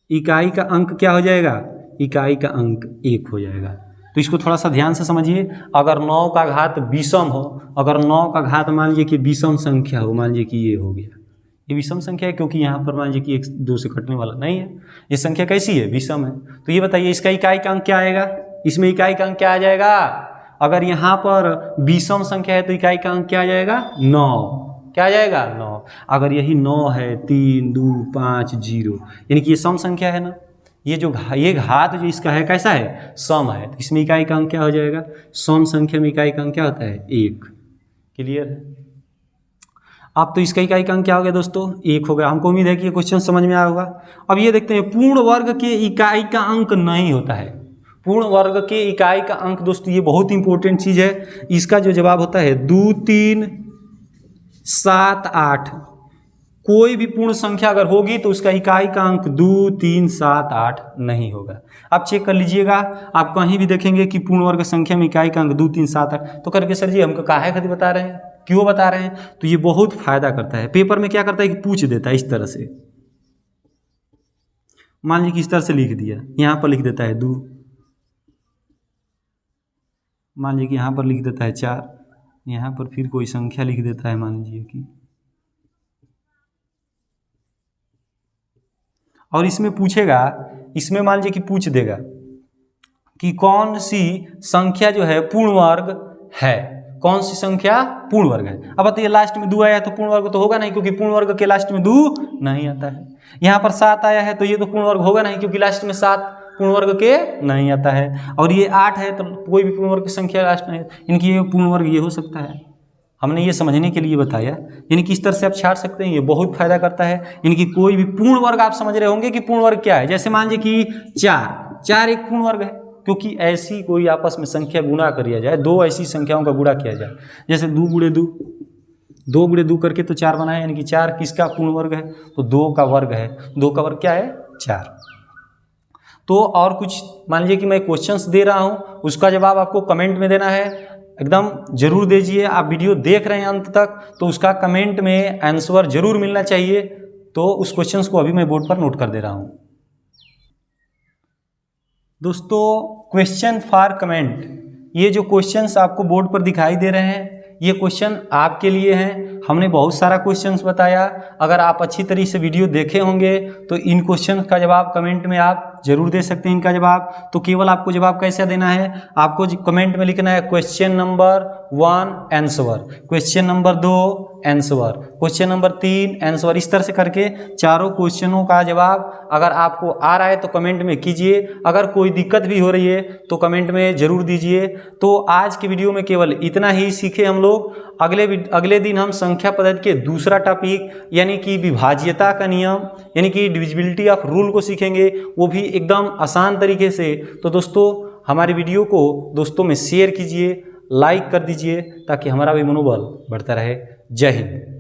इकाई का अंक क्या हो जाएगा, इकाई का अंक 1 हो जाएगा। तो इसको थोड़ा सा ध्यान से समझिए। अगर 9 का घात विषम हो, अगर 9 का घात मान लीजिए कि विषम संख्या हो, मान लीजिए कि ये हो गया, ये विषम संख्या है क्योंकि यहाँ पर मान लीजिए कि 1 2 से कटने वाला नहीं है। ये संख्या कैसी है? विषम है। तो ये बताइए इसका इकाई का अंक क्या आएगा? इसमें इकाई का अंक क्या आ जाएगा? अगर यहाँ पर विषम संख्या है तो इकाई का अंक क्या आ जाएगा? 9। क्या आ जाएगा? 9। अगर यही 9 है 3 2 5 0, यानी कि ये सम संख्या है ना। ये घात जो इसका है कैसा है? सम है। तो इसमें इकाई का अंक क्या हो जाएगा? सम संख्या में इकाई का अंक क्या होता है? 1। क्लियर है? अब तो इसका इकाई का अंक क्या हो गया दोस्तों? 1 हो गया। हमको उम्मीद है कि ये क्वेश्चन समझ में आया होगा। अब ये देखते हैं पूर्ण वर्ग के इकाई का अंक नहीं होता है। पूर्ण वर्ग के इकाई का अंक दोस्तों ये बहुत इंपॉर्टेंट चीज है। इसका जो जवाब होता है 2 3 7 8। कोई भी पूर्ण संख्या अगर होगी तो उसका इकाई का अंक 2 3 7 8 नहीं होगा। आप चेक कर लीजिएगा, आप कहीं भी देखेंगे कि पूर्ण वर्ग संख्या में इकाई का अंक 2 3 7 8 तो करके सर जी हमको काहे खातिर बता रहे हैं, क्यों बता रहे हैं? तो ये बहुत फायदा करता है। पेपर में क्या करता है कि पूछ देता है इस तरह से। मान लीजिए कि इस तरह से लिख दिया, यहाँ पर लिख देता है 2, मान लीजिए कि यहाँ पर लिख देता है 4, यहाँ पर फिर कोई संख्या लिख देता है, मान लीजिए कि, और इसमें पूछेगा, इसमें मान लीजिए कि पूछ देगा कि कौन सी संख्या जो है पूर्ण वर्ग है, कौन सी संख्या पूर्ण वर्ग है। अब बताइए लास्ट में 2 आया है तो पूर्ण वर्ग तो होगा नहीं, क्योंकि पूर्ण वर्ग के लास्ट में 2 नहीं आता है। यहाँ पर 7 आया है तो ये तो पूर्ण वर्ग होगा नहीं, क्योंकि लास्ट में 7 पूर्ण वर्ग के नहीं आता है। और ये 8 है तो कोई भी पूर्ण वर्ग की संख्या लास्ट में, इनकी ये पूर्ण वर्ग ये हो सकता है। हमने ये समझने के लिए बताया, यानी कि इस तरह से आप छाट सकते हैं, ये बहुत फायदा करता है। यानी कि कोई भी पूर्ण वर्ग आप समझ रहे होंगे कि पूर्ण वर्ग क्या है। जैसे मान लीजिए कि 4 एक पूर्ण वर्ग है, क्योंकि ऐसी कोई आपस में संख्या गुणा करिया जाए, 2 ऐसी संख्याओं का गुणा किया जाए, जैसे 2 गुणे 2, 2 गुणे 2 करके तो 4 बनाए, यानी कि 4 किसका पूर्ण वर्ग है? तो 2 का वर्ग है। 2 का वर्ग क्या है? 4। तो और कुछ मान लीजिए कि मैं क्वेश्चंस दे रहा हूं, उसका जवाब आपको कमेंट में देना है, एकदम जरूर दीजिए। आप वीडियो देख रहे हैं अंत तक तो उसका कमेंट में आंसर जरूर मिलना चाहिए। तो उस क्वेश्चंस को अभी मैं बोर्ड पर नोट कर दे रहा हूं। दोस्तों क्वेश्चन फॉर कमेंट, ये जो क्वेश्चंस आपको बोर्ड पर दिखाई दे रहे हैं ये क्वेश्चन आपके लिए हैं। हमने बहुत सारा क्वेश्चंस बताया, अगर आप अच्छी तरीके से वीडियो देखे होंगे तो इन क्वेश्चन का जवाब कमेंट में आप जरूर दे सकते हैं। इनका जवाब तो केवल आपको जवाब कैसे देना है, आपको कमेंट में लिखना है question number 1 answer, question number 2 answer, question number 3 answer. इस तरह से करके चारों क्वेश्चनों का जवाब अगर आपको आ रहा है तो कमेंट में कीजिए। अगर कोई दिक्कत भी हो रही है तो कमेंट में जरूर दीजिए। तो आज के वीडियो में केवल इतना ही सीखे हम लोग। अगले दिन हम संख्या पद्धति के दूसरा टॉपिक यानी कि विभाज्यता का नियम यानी कि डिविजिबिलिटी ऑफ रूल को सीखेंगे, वो भी एकदम आसान तरीके से। तो दोस्तों हमारी वीडियो को दोस्तों में शेयर कीजिए, लाइक कर दीजिए ताकि हमारा भी मनोबल बढ़ता रहे। जय हिंद।